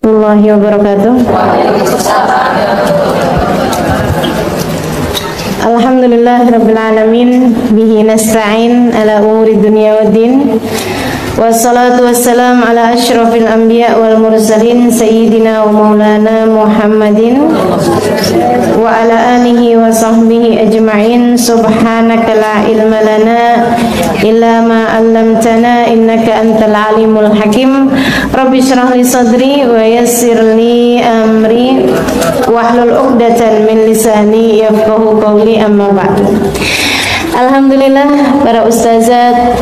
Warahmatullahi wabarakatuh. Alhamdulillah rabbil alamin, bihi nasta'in ala umuri dunya waddin. Wassalatu wassalam ala asyrafil anbiya wal mursalin sayyidina wa maulana Muhammadin wa ala alihi wa sahbihi ajma'in. Subhanaka la ilma lana illa ma 'allamtana innaka antal alimul hakim. Rabbi shrah li sadri wa yassir li amri wahlul 'uqdatan min lisani yafqahu qawli, amma ba'du. Alhamdulillah, para ustazat,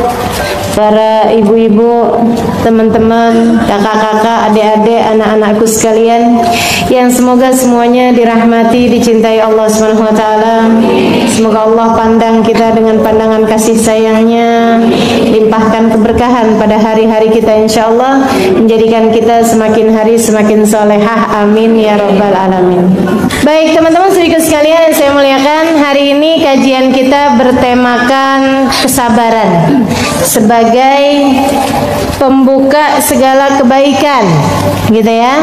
para ibu-ibu, teman-teman, kakak-kakak, adik-adik, anak-anakku sekalian, yang semoga semuanya dirahmati, dicintai Allah Subhanahu wa taala. Semoga Allah pandang kita dengan pandangan kasih sayangnya, limpahkan keberkahan pada hari-hari kita insyaallah, menjadikan kita semakin hari semakin solehah, amin ya rabbal alamin. Baik teman-teman sedikit sekalian yang saya muliakan, hari ini kajian kita bertemakan kesabaran sebagai pembuka segala kebaikan, gitu ya.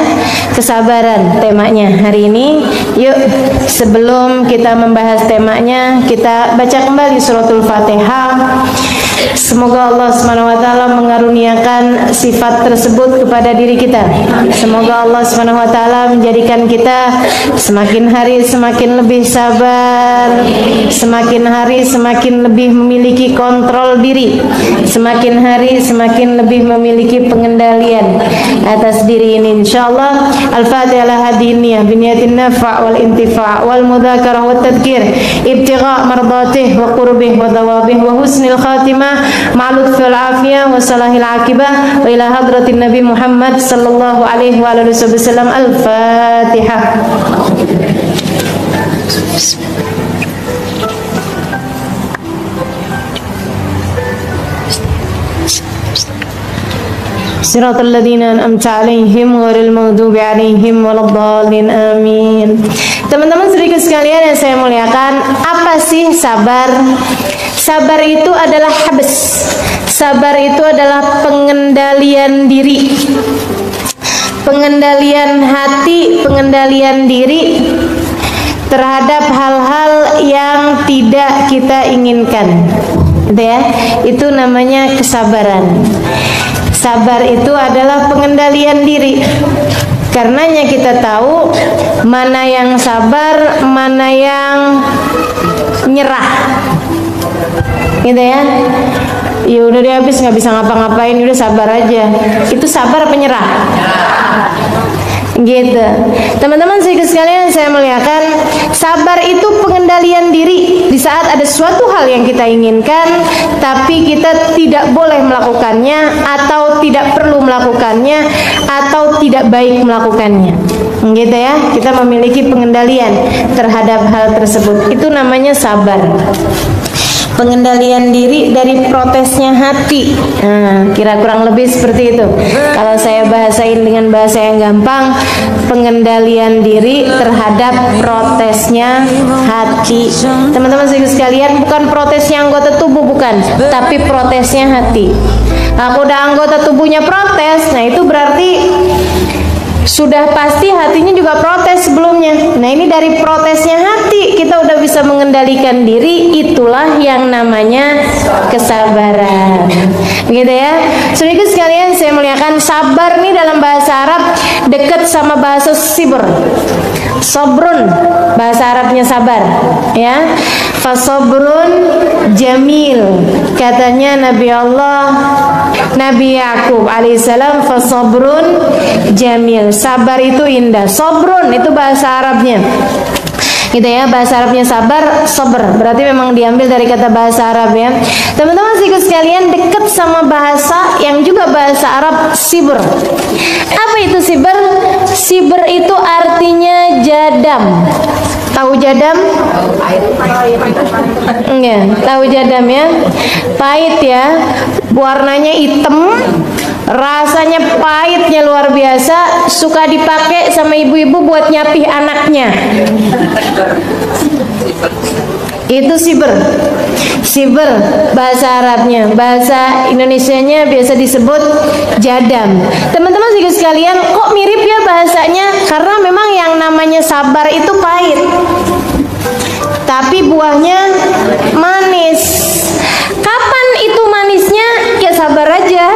Kesabaran temanya hari ini. Yuk, sebelum kita membahas temanya, kita baca kembali suratul Fatihah. Semoga Allah Subhanahu wa taala mengaruniakan sifat tersebut kepada diri kita. Semoga Allah Subhanahu wa taala menjadikan kita semakin hari semakin lebih sabar, semakin hari semakin lebih memiliki kontrol diri, semakin hari semakin lebih memiliki pengendalian atas diri ini insyaallah. Al-Fatihah hadiniyah biniyatin nafa' wal intifa' wal mudzakarah wat tadhkir ibtigha' mardatih wa qurbih wa dawabih wa husnil khatimah ma'lud fil afiyah wa salahil akibah wa ila hadratin Nabi Muhammad sallallahu alaihi wa alihi wasallam. Al-Fatihah. Siratal ladzina an'amta 'alaihim ghairil maghdubi 'alaihim waladdallin, amin. Teman-teman sedikit sekalian yang saya muliakan, apa sih sabar? Sabar itu adalah habs. Sabar itu adalah pengendalian diri, pengendalian hati, pengendalian diri terhadap hal-hal yang tidak kita inginkan, gitu ya. Itu namanya kesabaran. Sabar itu adalah pengendalian diri. Karenanya kita tahu mana yang sabar, mana yang nyerah, gitu ya. Ya udah dia habis nggak bisa ngapa-ngapain, udah sabar aja. Itu sabar penyerah, gitu. Teman-teman sekalian saya muliakan, sabar itu pengendalian diri di saat ada suatu hal yang kita inginkan tapi kita tidak boleh melakukannya atau tidak perlu melakukannya atau tidak baik melakukannya, gitu ya. Kita memiliki pengendalian terhadap hal tersebut, itu namanya sabar. Pengendalian diri dari protesnya hati. Nah, kira kurang lebih seperti itu. Kalau saya bahasain dengan bahasa yang gampang, pengendalian diri terhadap protesnya hati. Teman-teman sekalian, bukan protesnya anggota tubuh, bukan, tapi protesnya hati. Aku udah anggota tubuhnya protes, nah itu berarti sudah pasti hatinya juga protes sebelumnya. Nah ini dari protesnya hati kita udah bisa mengendalikan diri, itulah yang namanya kesabaran, gitu ya. Sedikit sekalian saya muliakan, sabar nih dalam bahasa Arab dekat sama bahasa sibr. Sobrun bahasa Arabnya sabar, ya. Fasobrun jamil, katanya Nabi Allah Nabi Yakub alaihissalam, fasobrun jamil, sabar itu indah. Sobrun itu bahasa Arabnya, gitu ya. Bahasa Arabnya sabar, sabr, berarti memang diambil dari kata bahasa Arab, ya. Teman-teman sekalian, dekat sama bahasa yang juga bahasa Arab, sibr. Apa itu sibr? Sibr itu artinya jadam. Tahu jadam? Ya, tahu jadam ya. Pahit ya, warnanya hitam, rasanya pahitnya luar biasa, suka dipakai sama ibu-ibu buat nyapih anaknya. Itu sibr. Sibr bahasa Arabnya, bahasa Indonesianya biasa disebut jadam. Teman-teman sekalian, kok mirip ya bahasa bahasanya, karena memang yang namanya sabar itu pahit, tapi buahnya manis. Kapan itu manisnya? Ya sabar aja.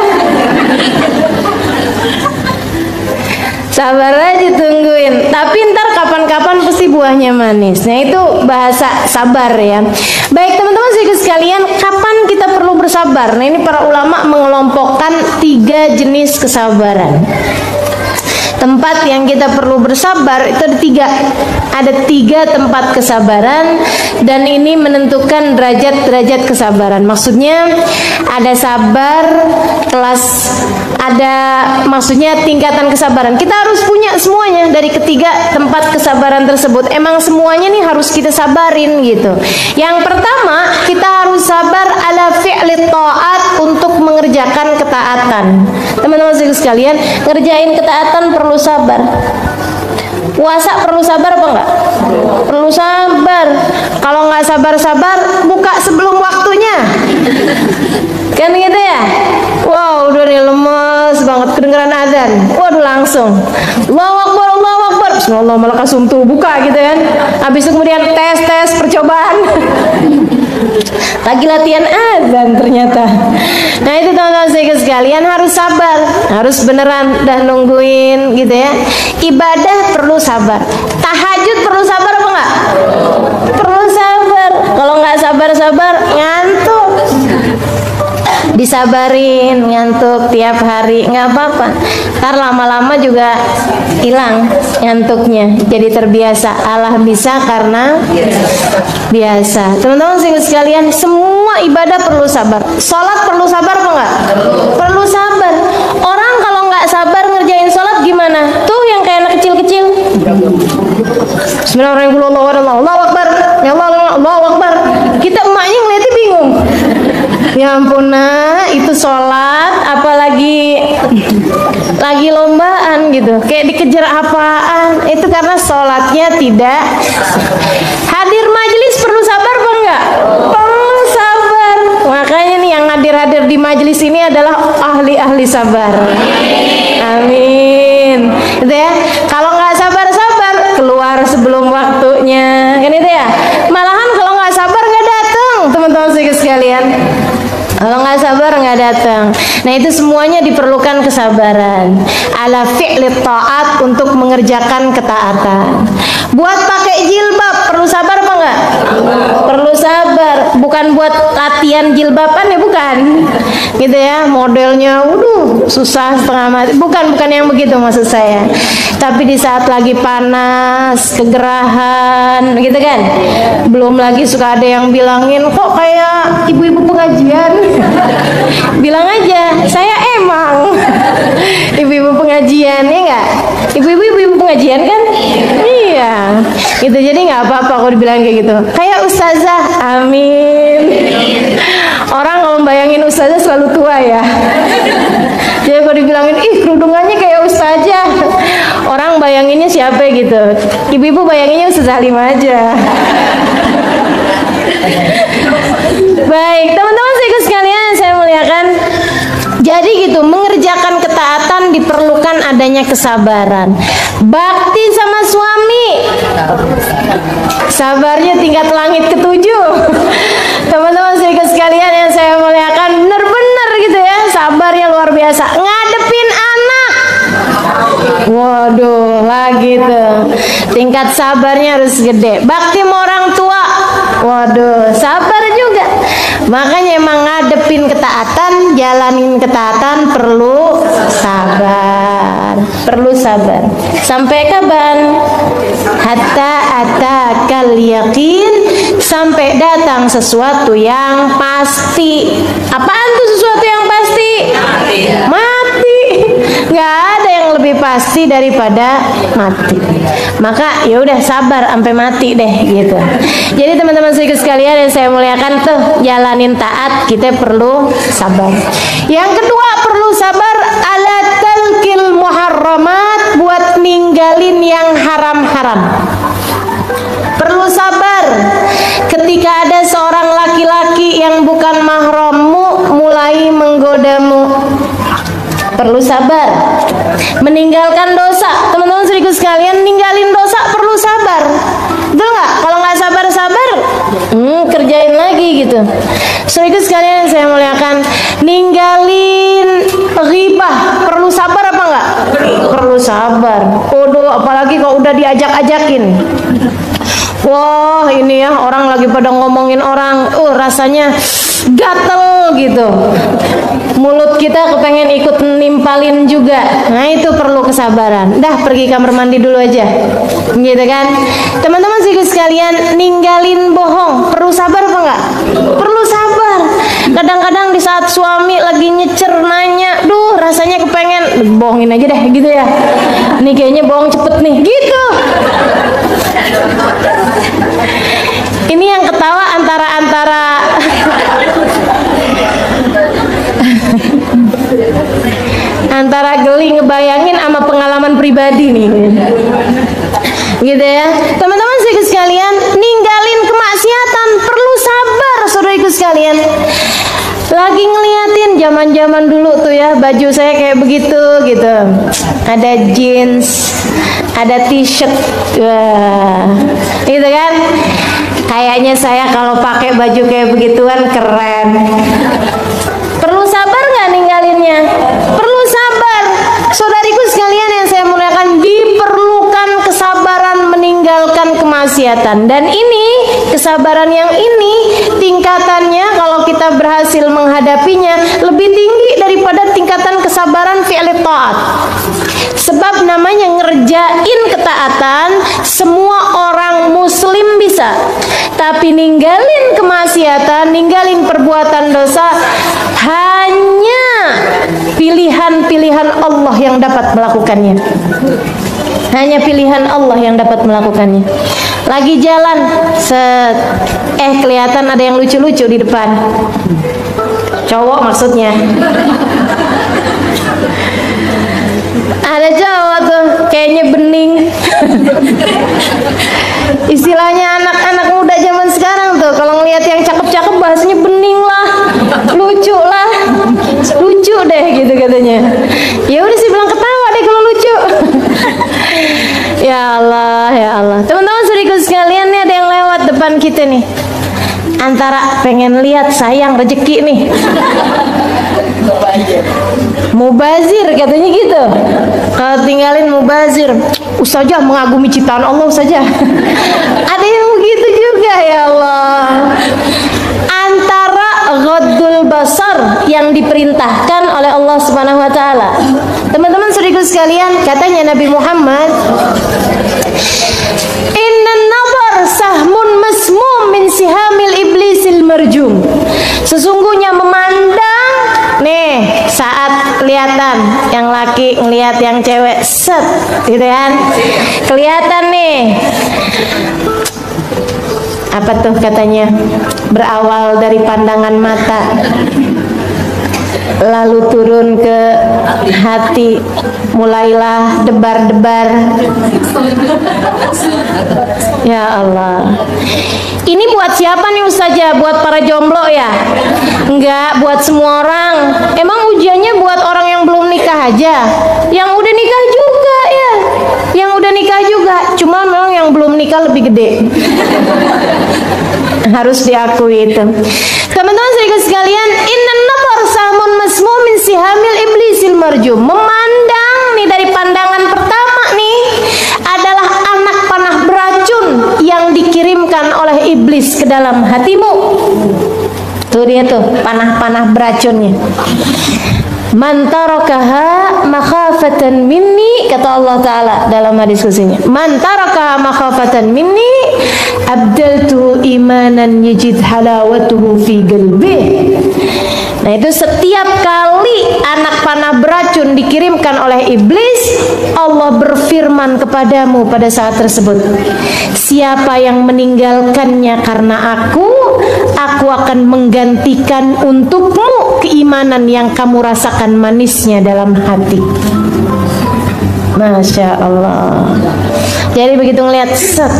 Sabar aja, tungguin. Tapi ntar kapan-kapan pasti buahnya manis. Nah itu bahasa sabar ya. Baik teman-teman sekalian, kapan kita perlu bersabar? Nah ini para ulama mengelompokkan 3 jenis kesabaran. Tempat yang kita perlu bersabar itu ada tiga tempat kesabaran, dan ini menentukan derajat-derajat kesabaran. Maksudnya ada sabar kelas, ada maksudnya tingkatan kesabaran. Kita harus punya semuanya dari ketiga tempat kesabaran tersebut. Emang semuanya nih harus kita sabarin gitu. Yang pertama, kita harus sabar ala fi'li ta'at, untuk mengerjakan ketaatan. Teman-teman sekalian, ngerjain ketaatan perlu sabar. Puasa perlu sabar apa enggak? Perlu sabar. Kalau nggak sabar-sabar, buka sebelum waktunya. Kan gitu ya? Wow, udah nih lemes banget, kedengeran azan. Waduh langsung. Allahu Akbar, Allahu Akbar. Bismillah, malah langsung tuh buka gitu kan. Habis itu kemudian tes percobaan. Lagi latihan azan ternyata. Nah itu teman-teman sekalian, harus sabar, harus beneran dah nungguin gitu ya. Ibadah perlu sabar. Tahajud perlu sabar apa enggak? Perlu sabar. Kalau nggak sabar-sabar ngantuk. Disabarin ngantuk tiap hari, nggak apa-apa. Ntar lama-lama juga hilang ngantuknya, jadi terbiasa. Allah bisa karena biasa. Teman-teman sekalian, semua ibadah perlu sabar. Sholat perlu sabar apa enggak? Perlu sabar. Orang kalau nggak sabar ngerjain sholat gimana? Tuh yang kayak anak kecil-kecil. Bismillahirrahmanirrahim. Allahu Akbar. Ya Allah, Allahu Akbar. Kita emaknya ngeliatnya bingung. Ya ampun, nah itu sholat, apalagi lagi lombaan gitu, kayak dikejar apaan. Itu karena sholatnya tidak. Hadir majelis perlu sabar apa enggak? Perlu sabar. Makanya nih yang hadir di majelis ini adalah ahli-ahli sabar. Amin. Gitu ya. Kalau nggak sabar-sabar, keluar sebelum waktunya, kan itu ya. Malahan kalau nggak sabar nggak datang, teman-teman sekalian. Kalau nggak sabar nggak datang. Nah itu semuanya diperlukan kesabaran. Ala fi'li ta'at, untuk mengerjakan ketaatan. Buat pakai jilbab perlu sabar apa enggak? Perlu sabar. Bukan buat latihan jilbaban ya, bukan. Gitu ya, modelnya susah setengah mati. Bukan yang begitu maksud saya. Tapi di saat lagi panas, kegerahan, gitu kan. Belum lagi suka ada yang bilangin, kok kayak ibu-ibu pengajian. Bilang aja, saya emang ibu-ibu pengajian, ya enggak? Ibu-ibu pengajian kan? Iya. Gitu, jadi nggak apa-apa kalau dibilang kayak gitu. Kayak ustazah, amin. Orang kalau bayangin ustazah selalu tua ya. Jadi kalau dibilangin, ih kerudungannya kayak ustazah, orang bayanginnya siapa gitu. Ibu-ibu bayanginnya Ustazah Halimah aja. Baik, teman-teman sekalian saya muliakan. Jadi gitu, mengerjakan ketaatan diperlukan adanya kesabaran. Bakti sama suami, sabarnya tingkat langit ke-7. Teman-teman sekalian yang saya muliakan, benar-benar gitu ya, sabarnya luar biasa. Ngadepin anak, waduh lagi tuh, tingkat sabarnya harus gede. Bakti sama orang tua, waduh sabar juga. Makanya emang ngadepin ketaatan, jalanin ketaatan perlu sabar. Perlu sabar. Sampai kapan? Hatta atakal yakin, sampai datang sesuatu yang pasti. Apaan tuh sesuatu yang pasti? Mati. Nggak ada yang lebih pasti daripada mati. Maka ya udah sabar sampai mati deh gitu. Jadi teman-teman sekalian yang saya muliakan, tuh jalanin taat kita perlu sabar. Yang kedua perlu sabar ala talqil muharramat, buat ninggalin yang haram-haram. Perlu sabar ketika ada seorang laki-laki yang bukan mahrammu mulai menggodamu. Perlu sabar meninggalkan dosa. Teman-teman sekalian, ninggalin dosa perlu sabar. Betul nggak? Kalau nggak sabar-sabar, kerjain lagi gitu. Saudaraku sekalian saya muliakan, ninggalin ghibah perlu sabar apa nggak? Perlu sabar. Waduh, apalagi kalau udah diajak-ajakin. Wah, ini ya orang lagi pada ngomongin orang, rasanya gatel gitu. Mulut kita kepengen ikut nimpalin juga. Nah, itu perlu kesabaran. Dah, pergi kamar mandi dulu aja. Gitu kan? Teman-teman sekalian, ninggalin bohong perlu sabar apa enggak? Perlu sabar. Kadang-kadang di saat suami lagi nyecer nanya, "Duh, rasanya kepengen bohongin aja deh," gitu ya. Nih kayaknya bohong cepet nih, gitu. Ini yang ketawa antara geli ngebayangin sama pengalaman pribadi nih, gitu ya. Teman-teman sekalian, ninggalin kemaksiatan perlu sabar, saudaraku sekalian. Lagi ngeliatin zaman-zaman dulu tuh ya, baju saya kayak begitu gitu, ada jeans, ada t-shirt, wah, gitu kan. Kayaknya saya kalau pakai baju kayak begituan keren. Perlu sabar nggak ninggalinnya? Perlu sabar, saudariku sekalian yang saya muliakan. Diperlukan kesabaran meninggalkan kemaksiatan, dan ini kesabaran yang ini tingkatannya kalau kita berhasil menghadapinya lebih tinggi daripada tingkatan kesabaran fi'li ta'at. Sebab namanya ngerjain ketaatan semua orang muslim bisa, tapi ninggalin kemaksiatan, ninggalin perbuatan dosa hanya pilihan-pilihan Allah yang dapat melakukannya. Hanya pilihan Allah yang dapat melakukannya. Lagi jalan, kelihatan ada yang lucu-lucu di depan. Cowok maksudnya. Ada cowok tuh kayaknya bening. Istilahnya anak-anak muda zaman sekarang tuh kalau ngelihat yang cakep-cakep bahasanya bening lah, lucu lah, lucu deh gitu katanya. Ya udah sih bilang ketawa deh kalau lucu. Ya Allah, ya Allah. Teman-teman saudaraku sekalian, nih ada yang lewat depan kita nih. Antara pengen lihat sayang rezeki nih, mubazir katanya gitu. Kalau tinggalin mubazir, ustazah mengagumi ciptaan Allah ustazah. Ada yang begitu juga, ya Allah. Antara ghaddul basar yang diperintahkan oleh Allah Subhanahu wa taala. Teman-teman saudaraku sekalian, katanya Nabi Muhammad, "Innan nazar sahmun masmum min sihamil iblisil marjum." Sesungguhnya memandang nih, saat kelihatan yang laki ngelihat yang cewek, set gitu kan, kelihatan nih, apa tuh katanya, berawal dari pandangan mata lalu turun ke hati, mulailah debar-debar. Ya Allah, ini buat siapa nih ustazah? Buat para jomblo ya? Enggak, buat semua orang. Emang ujiannya buat orang yang belum nikah aja? Yang udah nikah juga ya? Yang udah nikah juga, cuma memang yang belum nikah lebih gede. Harus diakui itu. Teman-teman sekalian, innan nazar sahmun masmum min sihamil iblisil marjum. Memandang nih, dari pandangan pertama nih, adalah anak panah beracun yang dikirimkan oleh iblis ke dalam hatimu. Tuh dia tuh panah-panah beracunnya. Man tarakaha makhafatan minni, kata Allah Ta'ala dalam hadis qudsinya. Man tarakaha makhafatan minni abdaltu imanan yajid halawatuhu fi qalbih. Nah, itu setiap kali anak panah beracun dikirimkan oleh iblis, Allah berfirman kepadamu pada saat tersebut, siapa yang meninggalkannya karena aku akan menggantikan untukmu keimanan yang kamu rasakan manisnya dalam hati. Masya Allah. Jadi begitu ngelihat, set,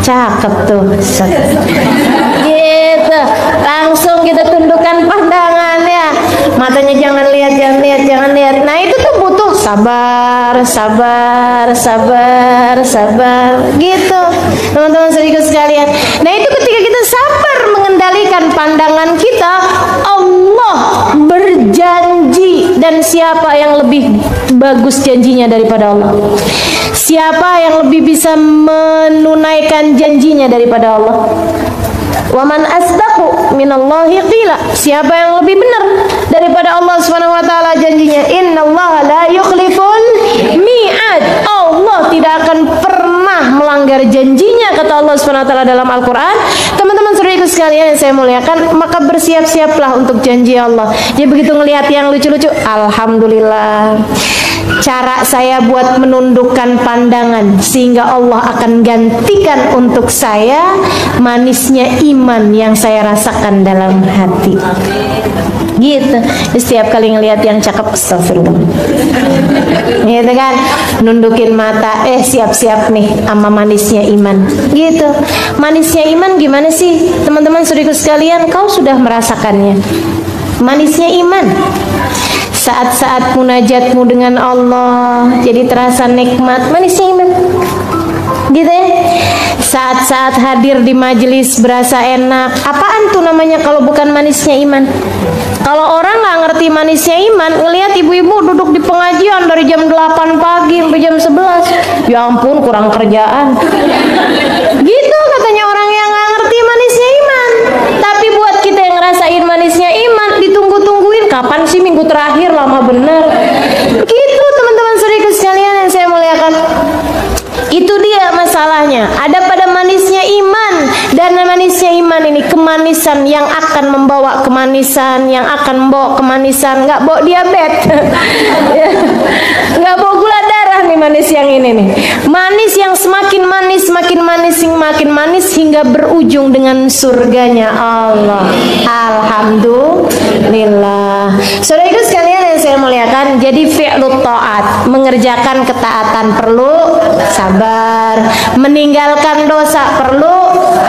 cakep tuh, set, gitu, langsung kita tundukkan pandangan ya, matanya jangan lihat, jangan lihat, jangan lihat. Nah itu tuh butuh sabar, sabar, sabar, sabar, gitu teman-teman saudaraku sekalian. Nah itu ketika kita sabar mengendalikan pandangan kita, Allah berjanji. Dan siapa yang lebih bagus janjinya daripada Allah? Siapa yang lebih bisa menunaikan janjinya daripada Allah? Waman asdaqu minallahi qila. Siapa yang lebih benar daripada Allah Subhanahu wa taala janjinya? Innallaha la yukhliful mi'ad. Allah tidak akan pernah melanggar janjinya, kata Allah Subhanahu wa taala dalam Al-Qur'an. Teman-teman saudaraku sekalian yang saya muliakan, maka bersiap-siaplah untuk janji Allah. Jadi begitu ngelihat yang lucu-lucu, alhamdulillah. Cara saya buat menundukkan pandangan sehingga Allah akan gantikan untuk saya manisnya iman yang saya rasakan dalam hati. Gitu. Setiap kali ngelihat yang cakep, astagfirullah. Gitu kan, nundukin mata, siap-siap nih sama manisnya iman. Gitu. Manisnya iman gimana sih, teman-teman saudaraku sekalian? Kau sudah merasakannya. Manisnya iman. Saat-saat munajatmu dengan Allah jadi terasa nikmat, manisnya iman. Gitu ya. Saat-saat hadir di majelis berasa enak. Apaan tuh namanya kalau bukan manisnya iman? Kalau orang nggak ngerti manisnya iman, ngelihat ibu-ibu duduk di pengajian dari jam 8 pagi sampai jam 11. Ya ampun, kurang kerjaan. Gitu katanya orang yang nggak ngerti manisnya iman. Tapi buat kita yang ngerasain manisnya iman, ditunggu-tungguin kapan sih minggu terakhir, lama bener. Gitu teman-teman saudaraku sekalian yang saya muliakan. Itu dia masalahnya. Ada pada manisnya iman. Dan manisnya iman ini kemanisan yang akan membawa kemanisan, yang akan membawa kemanisan, nggak bawa diabetes, nggak bawa gula darah nih manis yang ini nih. Manis yang semakin manis, semakin manis, semakin manis hingga berujung dengan surganya Allah. Alhamdulillah. Saudaraku sekalian yang saya muliakan, jadi fi'lut ta'at, mengerjakan ketaatan perlu sabar, meninggalkan dosa perlu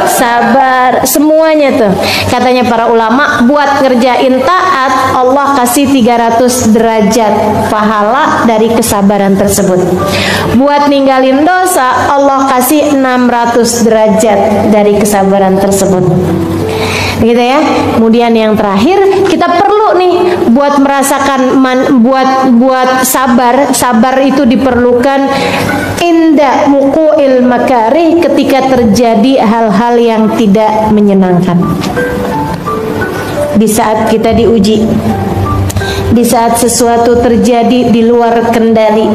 sabar, semuanya tuh. Katanya para ulama, buat ngerjain taat Allah kasih 300 derajat pahala dari kesabaran tersebut. Buat ninggalin dosa Allah kasih 600 derajat dari kesabaran tersebut. Gitu ya. Kemudian yang terakhir, kita perlu nih buat merasakan buat sabar. Sabar itu diperlukan inda muqu'il makarih, ketika terjadi hal-hal yang tidak menyenangkan. Di saat kita diuji, di saat sesuatu terjadi di luar kendali,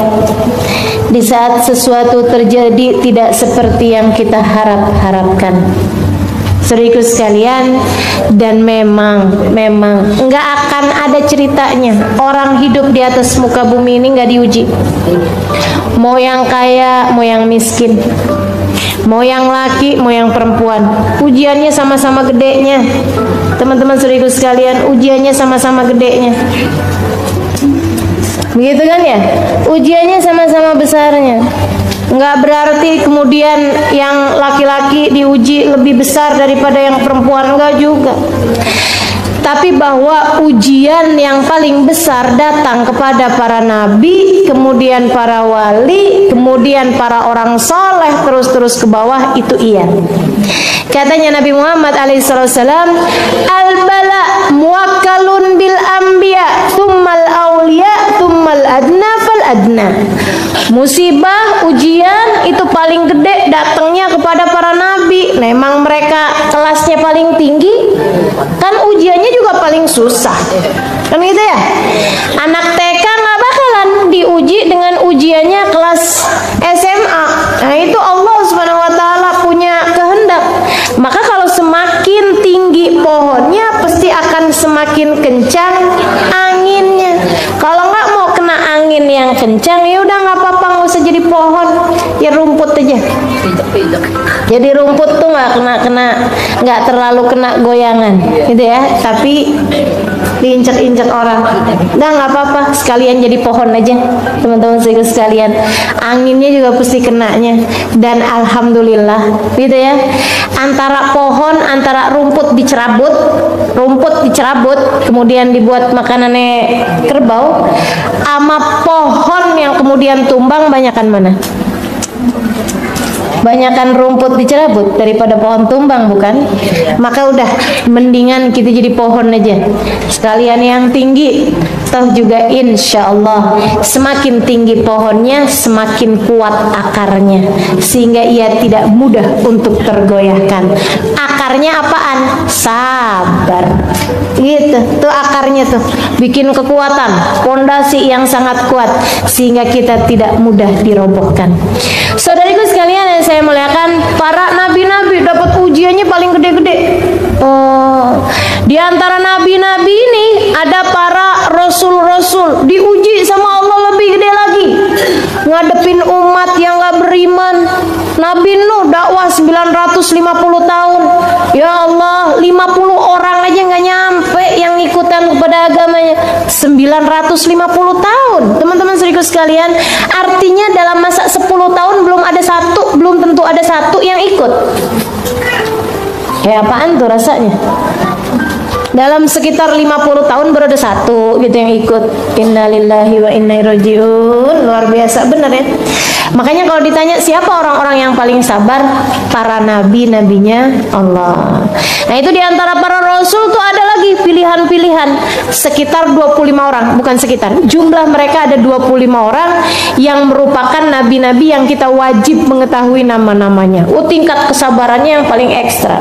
di saat sesuatu terjadi tidak seperti yang kita harapkan. Saudaraku sekalian, dan memang nggak akan ada ceritanya orang hidup di atas muka bumi ini nggak diuji. Mau yang kaya, mau yang miskin, mau yang laki, mau yang perempuan, ujiannya sama-sama gedenya. Teman-teman saudaraku sekalian, ujiannya sama-sama gedenya. Begitu kan ya? Ujiannya sama-sama besarnya. Nggak berarti kemudian yang laki-laki diuji lebih besar daripada yang perempuan, enggak juga. Tapi bahwa ujian yang paling besar datang kepada para nabi, kemudian para wali, kemudian para orang soleh, terus ke bawah, itu iya. Katanya Nabi Muhammad alaihissalam, al-bala muwakkalun bil anbiya, thummal awliya, thummal adna fal adna. Musibah, ujian itu paling gede datangnya kepada para nabi. Memang mereka kelasnya paling tinggi, kan ujiannya juga paling susah, kan gitu ya. Anak TK nggak bakalan diuji dengan ujiannya kelas SMA. Nah itu Allah Subhanahu wa taala punya kehendak. Maka kalau semakin tinggi pohonnya, pasti akan semakin kencang anginnya. Kalau nggak mau kena angin yang kencang, ya udah nggak apa-apa, nggak usah jadi pohon, ya rumput aja. Jadi rumput tuh nggak terlalu kena goyangan, gitu ya. Tapi diinjak-injak orang. Udah nggak apa-apa, sekalian jadi pohon aja, teman-teman sekalian. Anginnya juga pasti kenanya. Dan alhamdulillah, gitu ya. Antara pohon, antara rumput dicerabut, kemudian dibuat makanannya kerbau, ama pohon yang kemudian tumbang, banyakan mana? Banyakan rumput dicerabut daripada pohon tumbang, bukan? Maka udah mendingan kita jadi pohon aja sekalian yang tinggi. Toh juga insya Allah semakin tinggi pohonnya semakin kuat akarnya, sehingga ia tidak mudah untuk tergoyahkan. Akarnya apaan? Sabar. Gitu tuh akarnya tuh, bikin kekuatan, pondasi yang sangat kuat, sehingga kita tidak mudah dirobohkan. Saudariku sekalian yang saya muliakan, para nabi-nabi dapat ujiannya paling gede-gede. Di antara nabi-nabi ini ada para rasul-rasul diuji sama Allah lebih gede lagi, ngadepin umat yang gak beriman. Nabi Nuh dakwah 950 tahun. Ya Allah, 50 orang aja gak nyampe yang ikutan kepada agamanya. 950 tahun, teman-teman serius sekalian. Artinya dalam masa 10 tahun belum tentu ada satu yang ikut. Kayak apaan tuh rasanya? Dalam sekitar 50 tahun baru ada satu gitu yang ikut. Innalillahi wa inna ilaihi rajiun. Luar biasa benar ya. Makanya kalau ditanya siapa orang-orang yang paling sabar, para nabi-nabinya Allah. Nah itu diantara para rasul tuh ada lagi pilihan-pilihan, sekitar 25 orang, bukan sekitar, jumlah mereka ada 25 orang yang merupakan nabi-nabi yang kita wajib mengetahui nama-namanya. Tingkat kesabarannya yang paling ekstra.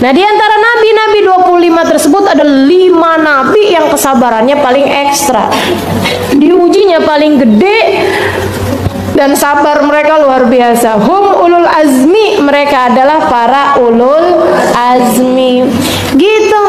Nah diantara nabi-nabi 25 tersebut ada 5 nabi yang kesabarannya paling ekstra, diujinya paling gede, dan sabar mereka luar biasa. Hum ulul azmi, mereka adalah para ulul azmi. Gitu.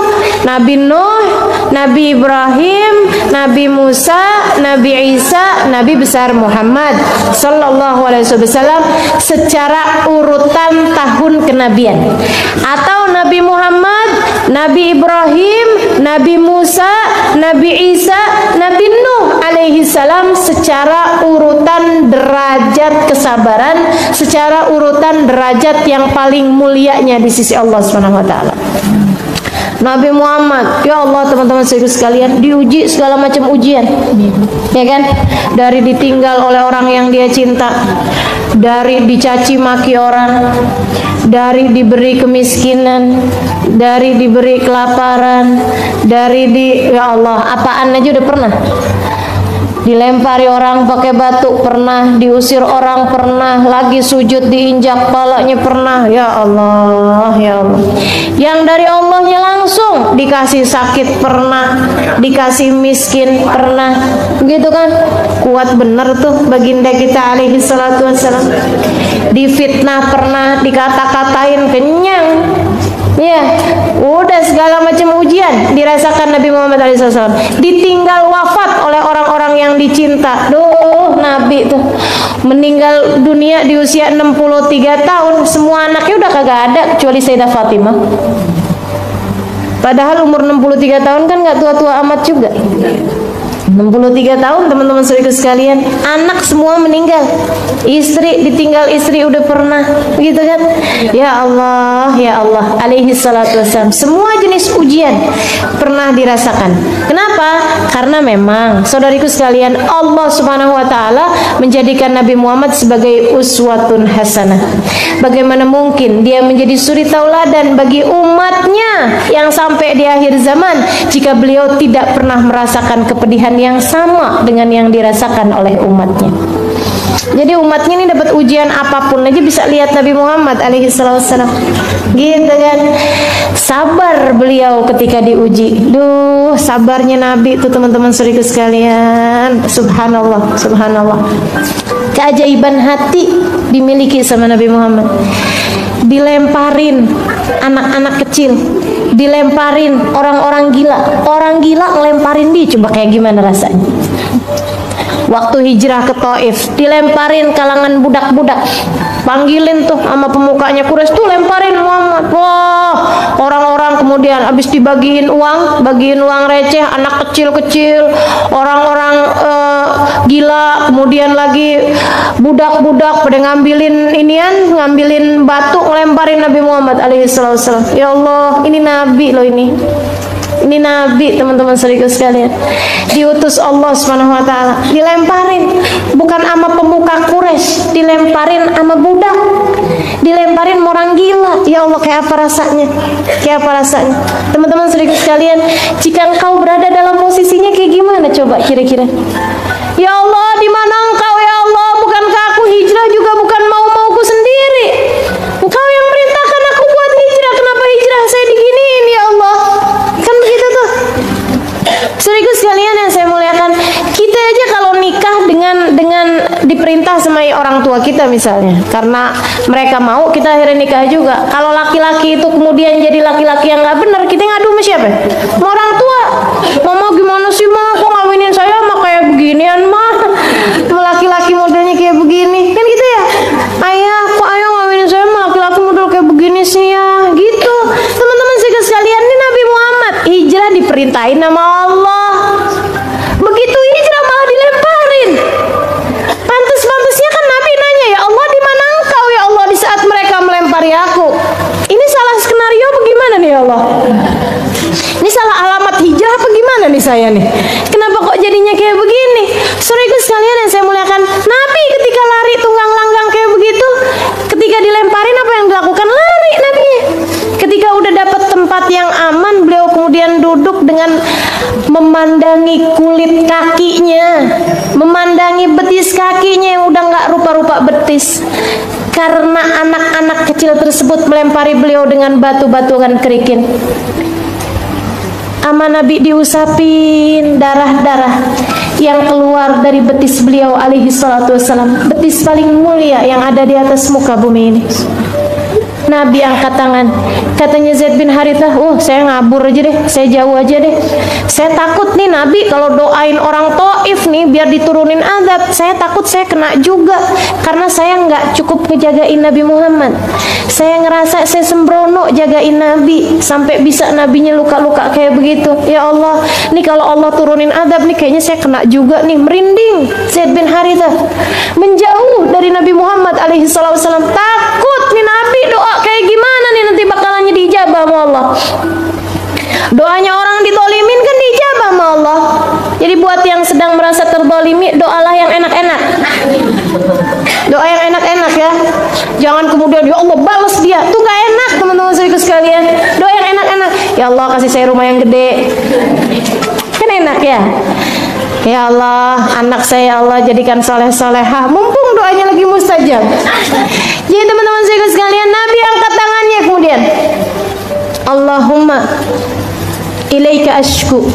Nabi Nuh, Nabi Ibrahim, Nabi Musa, Nabi Isa, Nabi besar Muhammad sallallahu alaihi wasallam secara urutan tahun kenabian. Atau Nabi Muhammad, Nabi Ibrahim, Nabi Musa, Nabi Isa, Nabi Nuh alaihi salam secara urutan derajat kesabaran, secara urutan derajat yang paling mulianya di sisi Allah Subhanahu wa taala. Nabi Muhammad, ya Allah teman-teman sekalian, diuji segala macam ujian, ya kan? Dari ditinggal oleh orang yang dia cinta, dari dicaci maki orang, dari diberi kemiskinan, dari diberi kelaparan, ya Allah, apaan aja udah pernah. Dilempari orang pakai batu pernah, diusir orang pernah, lagi sujud diinjak palanya pernah. Ya Allah, ya Allah. Yang dari Allahnya langsung dikasih sakit pernah, dikasih miskin pernah, begitu kan? Kuat bener tuh baginda kita alaihi salatu wassalam. Difitnah pernah, dikata-katain kenyang. Ya, udah segala macam ujian dirasakan Nabi Muhammad SAW. Ditinggal wafat oleh orang-orang yang dicinta. Duh, Nabi tuh meninggal dunia di usia 63 tahun. Semua anaknya udah kagak ada kecuali Sayyidah Fatimah. Padahal umur 63 tahun kan gak tua-tua amat juga. 63 tahun teman-teman saudara sekalian, anak semua meninggal, istri ditinggal istri udah pernah, begitu kan? Ya Allah, ya Allah, alaihi salatu wassalam, semua jenis ujian pernah dirasakan. Kenapa? Karena memang saudariku sekalian, Allah Subhanahu wa taala menjadikan Nabi Muhammad sebagai uswatun hasanah. Bagaimana mungkin dia menjadi suri tauladan bagi umatnya yang sampai di akhir zaman jika beliau tidak pernah merasakan kepedihan yang sama dengan yang dirasakan oleh umatnya. Jadi umatnya ini dapat ujian apapun aja bisa lihat Nabi Muhammad alaihi wasallam. Gitu kan. Sabar beliau ketika diuji. Duh, sabarnya Nabi itu teman-teman saudara sekalian. Subhanallah, subhanallah. Keajaiban hati dimiliki sama Nabi Muhammad. Dilemparin anak-anak kecil, dilemparin orang-orang gila. Orang gila ngelemparin dia, coba kayak gimana rasanya? Waktu hijrah ke Taif, dilemparin kalangan budak-budak. Panggilin tuh sama pemukanya Quraisy tuh, lemparin Muhammad. Wah, orang-orang kemudian kemudian habis dibagiin uang, receh, anak kecil-kecil, orang-orang gila, kemudian lagi budak-budak pada ngambilin batu, ngelemparin Nabi Muhammad alaihissalam. Ya Allah, ini Nabi loh ini. Ini Nabi, teman-teman saudaraku sekalian, diutus Allah Subhanahu wa taala, dilemparin bukan sama pemuka Quraisy, dilemparin sama budak, dilemparin orang gila. Ya Allah, kayak apa rasanya? Kayak apa rasanya? Teman-teman saudaraku sekalian, jika engkau berada dalam posisinya kayak gimana coba kira-kira? Ya Allah, di mana engkau ya Allah? Bukankah aku hijrah juga bukan mau-mauku sendiri? Engkau yang perintahkan aku buat hijrah, kenapa hijrah saya diginiin ya Allah? Kan begitu tuh. Saudaraku sekalian yang saya muliakan, kita aja kalau nikah dengan diperintah sama orang tua kita misalnya, karena mereka mau, kita akhirnya nikah juga. Kalau laki-laki itu kemudian jadi laki-laki yang nggak benar, kita ngadu sama siapa? Sama orang tua. Mama gimana sih mah, kok ngawinin saya mah kayak beginian mah, laki-laki modelnya kayak begini, kan gitu ya. Ayah, kok ayah ngawinin saya mah laki-laki model kayak begini sih ya, gitu. Teman-teman sekalian, ini Nabi Muhammad hijrah diperintahin sama Allah, begitu hijrah malah dilemparin. Pantes-pantesnya kan Nabi nanya, ya Allah di mana engkau ya Allah di saat mereka melempari aku? Ini salah skenario apa gimana nih ya Allah? Ini salah alamat hijrah apa gimana nih saya nih? Kenapa kok jadinya kayak begini? Saudaraku sekalian yang saya muliakan, Nabi ketika lari tunggang langgang kayak begitu, ketika dilemparin apa yang dilakukan? Lari Nabi. Ketika udah dapat tempat yang aman, beliau kemudian duduk dengan memandangi kulit kakinya, memandangi betis kakinya yang udah nggak rupa-rupa betis, karena anak-anak kecil tersebut melempari beliau dengan batu-batuan kerikil. Ama Nabi diusapin darah-darah yang keluar dari betis beliau alaihi salatu wassalam, betis paling mulia yang ada di atas muka bumi ini. Nabi angkat tangan, katanya Zaid bin Harithah, saya ngabur aja deh, saya jauh aja deh, saya takut nih Nabi kalau doain orang Taif nih biar diturunin azab, saya takut saya kena juga, karena saya nggak cukup ngejagain Nabi Muhammad, saya ngerasa saya sembrono jagain Nabi sampai bisa Nabinya luka-luka kayak begitu. Ya Allah, nih kalau Allah turunin azab nih kayaknya saya kena juga nih. Merinding Zaid bin Harithah menjauh dari Nabi Muhammad alaihi wasallam, takut nih Nabi doa kayak gimana nih nanti bakalannya diijabah sama Allah. Doanya orang ditolimin kan diijabah sama Allah. Jadi buat yang sedang merasa terzalimi, doalah yang enak-enak. Doa yang enak-enak ya. Jangan kemudian ya Allah balas dia, tuh gak enak teman-teman saudaraku sekalian. Doa yang enak-enak, ya Allah kasih saya rumah yang gede, kan enak ya. Ya Allah, anak saya Allah jadikan soleh-solehah, mumpung doanya lagi mustajab. Jadi teman-teman saya sekalian, Nabi angkat tangannya kemudian, Allahumma ilaika ashku,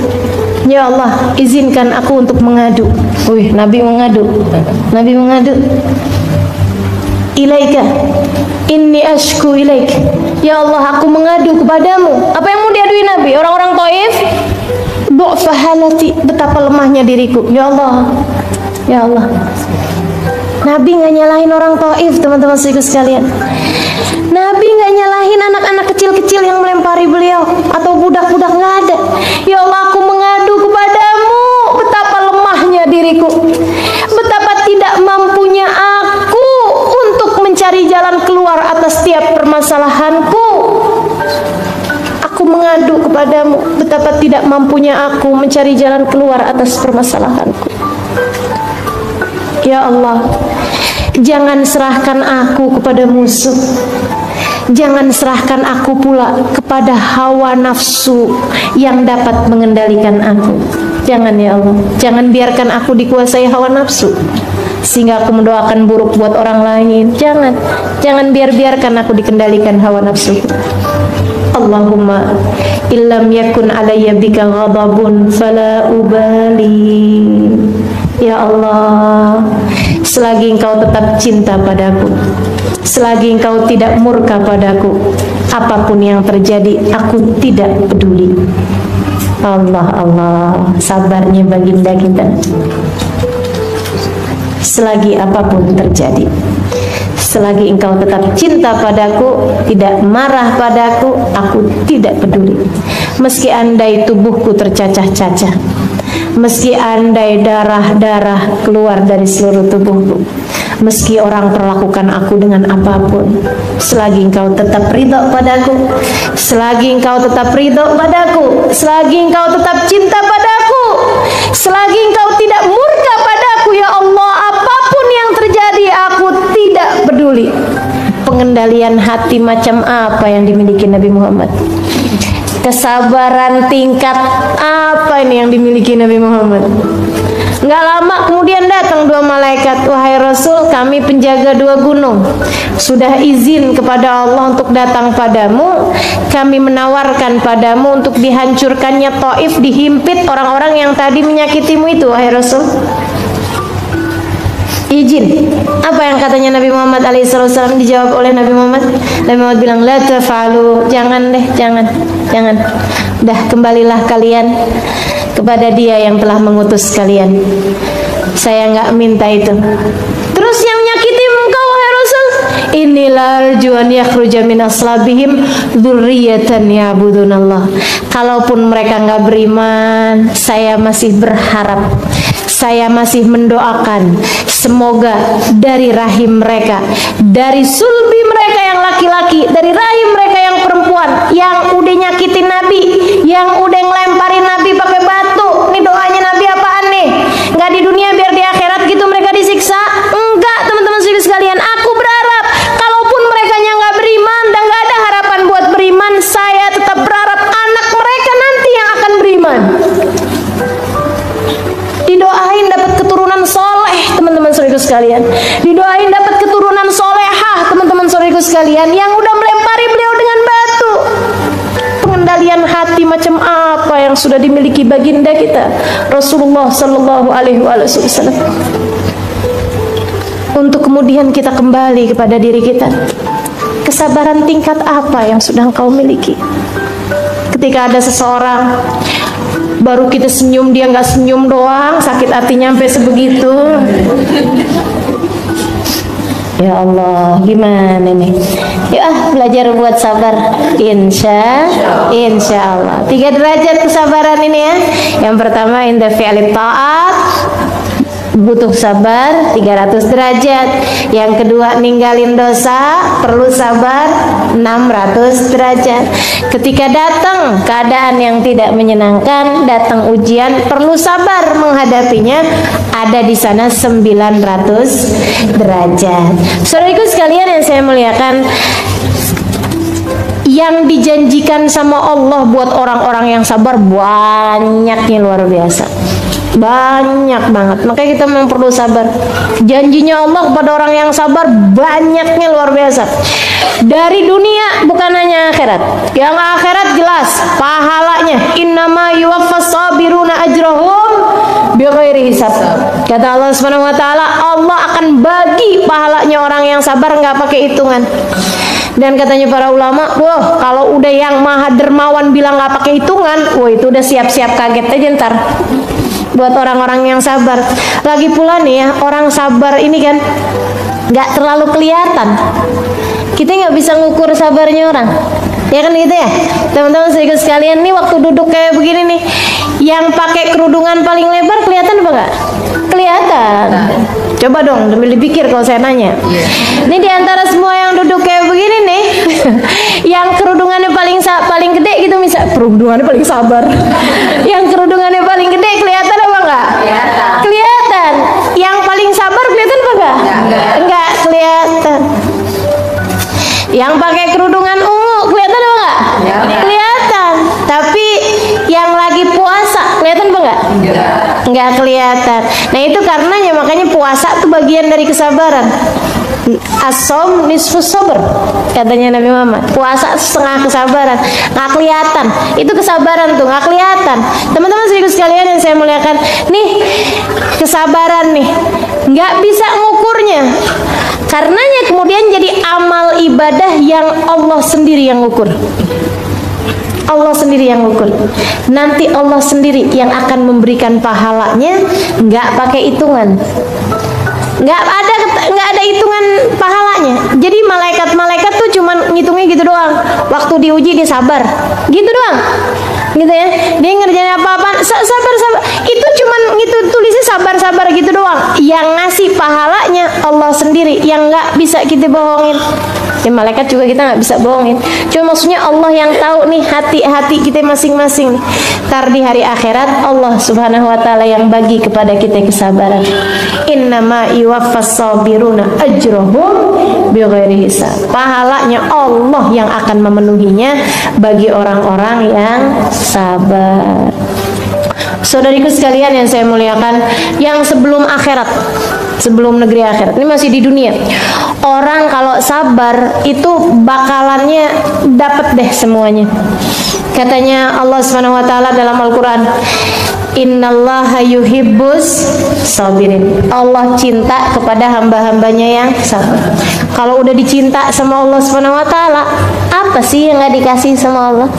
ya Allah izinkan aku untuk mengadu. Wih, Nabi mengadu, Nabi mengadu. Ilaika inni ashku ilaik, ya Allah aku mengadu kepadamu. Apa yang mau diaduin Nabi? Orang-orang Taif, du'fa halati, betapa lemahnya diriku. Ya Allah, ya Allah. Nabi nggak nyalahin orang Taif, teman-teman sekalian. Nabi nggak nyalahin anak-anak kecil-kecil yang melempari beliau atau budak-budak, nggak ada. Ya Allah, aku mengadu kepadamu betapa lemahnya diriku, betapa tidak mampunya aku untuk mencari jalan keluar atas setiap permasalahanku. Aku mengadu kepadamu betapa tidak mampunya aku mencari jalan keluar atas permasalahanku. Ya Allah, jangan serahkan aku kepada musuh, jangan serahkan aku pula kepada hawa nafsu yang dapat mengendalikan aku. Jangan ya Allah, jangan biarkan aku dikuasai hawa nafsu sehingga aku mendoakan buruk buat orang lain. Jangan biarkan aku dikendalikan hawa nafsu. Allahumma illam yakun alayya bika ghadabun fala ubali. Ya Allah, selagi engkau tetap cinta padaku, selagi engkau tidak murka padaku, apapun yang terjadi aku tidak peduli. Allah, sabarnya baginda kita. Selagi apapun terjadi, Selagi engkau tetap cinta padaku, tidak marah padaku, aku tidak peduli. Meski andai tubuhku tercacah-cacah, meski andai darah-darah keluar dari seluruh tubuhku, meski orang perlakukan aku dengan apapun, selagi engkau tetap ridho padaku, selagi engkau tetap ridho padaku, selagi engkau tetap cinta padaku, selagi engkau tidak murka padaku, ya Allah, apapun yang terjadi aku tidak peduli. Pengendalian hati macam apa yang dimiliki Nabi Muhammad? Kesabaran tingkat apa ini yang dimiliki Nabi Muhammad? Nggak lama kemudian datang dua malaikat. Wahai Rasul, kami penjaga dua gunung, sudah izin kepada Allah untuk datang padamu. Kami menawarkan padamu untuk dihancurkannya Taif, dihimpit orang-orang yang tadi menyakitimu itu, wahai Rasul. Izin. Apa yang katanya Nabi Muhammad alaihissalam? Dijawab oleh Nabi Muhammad. Nabi Muhammad bilang, la taf'alu, jangan deh, jangan. Dah, kembalilah kalian kepada Dia yang telah mengutus kalian. Saya nggak minta itu. Terus yang menyakiti engkau, wahai Rasul, inilah arjuan yakhruja min aslabihim dzurriyyatan ya'budunallah. Kalaupun mereka nggak beriman, saya masih berharap, saya masih mendoakan, semoga dari rahim mereka, dari sulbi mereka yang laki-laki, dari rahim mereka yang perempuan, yang udah nyakitin Nabi, yang udah ngelemparin Nabi pakai batu. Ini doanya Nabi apaan nih? Nggak di dunia biar di akhirat gitu mereka disiksa? Enggak, teman-teman sekalian. Aku berharap kalaupun mereka nggak beriman dan nggak ada harapan buat beriman, saya tetap berharap anak mereka nanti yang akan beriman. Didoain dapat keturunan soleh, teman-teman saudaraku sekalian. Didoain dapat keturunan solehah, teman-teman saudaraku sekalian, yang udah melempari beliau dengan batu. Pengendalian hati macam apa yang sudah dimiliki baginda kita Rasulullah Sallallahu Alaihi Wasallam. Untuk kemudian kita kembali kepada diri kita. Kesabaran tingkat apa yang sudah engkau miliki? Ketika ada seseorang baru kita senyum, dia nggak senyum doang, sakit hatinya sampai sebegitu. Ya Allah, gimana nih? Yuk belajar buat sabar. Insya Allah. 3 derajat kesabaran ini ya. Yang pertama inda fi'li ta'at, butuh sabar 300 derajat. Yang kedua ninggalin dosa, perlu sabar 600 derajat. Ketika datang keadaan yang tidak menyenangkan, datang ujian, perlu sabar menghadapinya, ada di sana 900 derajat. Saudaraku sekalian yang saya muliakan, yang dijanjikan sama Allah buat orang-orang yang sabar banyaknya luar biasa. Banyak banget. Makanya kita memang perlu sabar. Janjinya Allah kepada orang yang sabar banyaknya luar biasa. Dari dunia, bukan hanya akhirat. Yang akhirat jelas pahalanya. Innama yuwaffas sabiruna ajrahum bighairi hisab. Kata Allah Subhanahu wa taala, Allah akan bagi pahalanya orang yang sabar nggak pakai hitungan. Dan katanya para ulama, wah kalau udah yang maha dermawan bilang nggak pakai hitungan, wah itu udah siap-siap kaget aja ntar. Buat orang-orang yang sabar. Lagi pula nih ya, orang sabar ini kan nggak terlalu kelihatan. Kita nggak bisa ngukur sabarnya orang, ya kan gitu ya, teman-teman sekalian. Nih waktu duduk kayak begini nih, yang pakai kerudungan paling lebar kelihatan apa nggak? Kelihatan. Coba dong, sambil dipikir kalau saya nanya. Ini diantara semua yang duduk kayak begini nih, yang kerudungannya paling gede gitu, misal kerudungannya paling sabar. Yang kerudungannya paling gede kelihatan apa enggak? Kelihatan. Yang paling sabar kelihatan apa enggak? Enggak kelihatan. Yang pakai kerudungan ungu kelihatan apa enggak? Kelihatan. Tapi yang lagi puasa kelihatan apa enggak? Enggak kelihatan. Nah itu karenanya makanya puasa itu bagian dari kesabaran. As-shaum nisfus sabr, katanya Nabi Muhammad. Puasa setengah kesabaran. Nggak kelihatan. Itu kesabaran tuh nggak kelihatan. Teman-teman sekalian yang saya muliakan, nih kesabaran nih nggak bisa ngukurnya. Karenanya kemudian jadi amal ibadah yang Allah sendiri yang ngukur. Allah sendiri yang ukur. Nanti Allah sendiri yang akan memberikan pahalanya, nggak pakai hitungan. Nggak ada hitungan pahalanya. waktu diuji dia sabar, gitu doang, gitu ya. Dia ngerjain apa-apa sabar. Itu cuman gitu tulisnya sabar gitu doang. Yang ngasih pahalanya Allah sendiri, yang nggak bisa kita bohongin. Ya malaikat juga kita nggak bisa bohongin. Cuma maksudnya Allah yang tahu nih hati-hati kita masing-masing nih. Ntar di hari akhirat Allah Subhanahu wa taala yang bagi kepada kita kesabaran. Innama yuwaffas sabiruna ajrahum bighairi hisab. Pahalanya Allah yang akan memenuhinya bagi orang-orang yang sabar. Saudariku sekalian yang saya muliakan, yang sebelum akhirat, sebelum negeri akhirat, ini masih di dunia. Orang kalau sabar itu bakalannya dapat deh semuanya. Katanya Allah Subhanahu wa taala dalam Al-Qur'an, innallaha yuhibbus sabirin. Allah cinta kepada hamba-hambanya yang sabar. Kalau udah dicinta sama Allah Subhanahu wa taala, apa sih yang nggak dikasih sama Allah?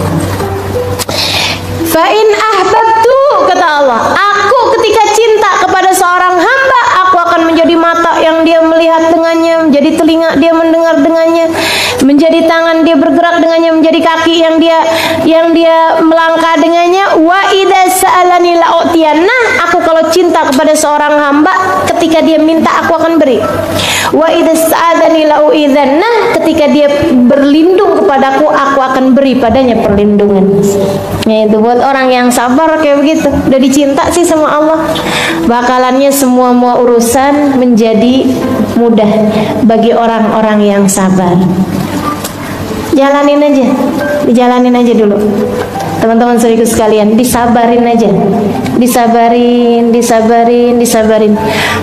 Fa in ahbabtu, kata Allah, aku ketika cinta kepada seorang hamba, aku akan menjadi mata yang dia melihat dengannya, menjadi telinga dia mendengar dengannya, menjadi tangan dia bergerak dengannya, menjadi kaki yang dia melangkah dengannya. Wa idza sa'alani la'utiyanna, aku kalau cinta kepada seorang hamba, ketika dia minta aku akan beri. Wa idza sa'adani la'uidzanna, ketika dia berlindung kepadaku, aku akan beri padanya perlindungan. Ya, itu buat orang yang sabar kayak begitu. Udah dicinta sih sama Allah, bakalannya semua urusan menjadi mudah bagi orang-orang yang sabar. Jalanin aja, dijalanin aja dulu. Teman-teman saudaraku sekalian, disabarin aja, disabarin.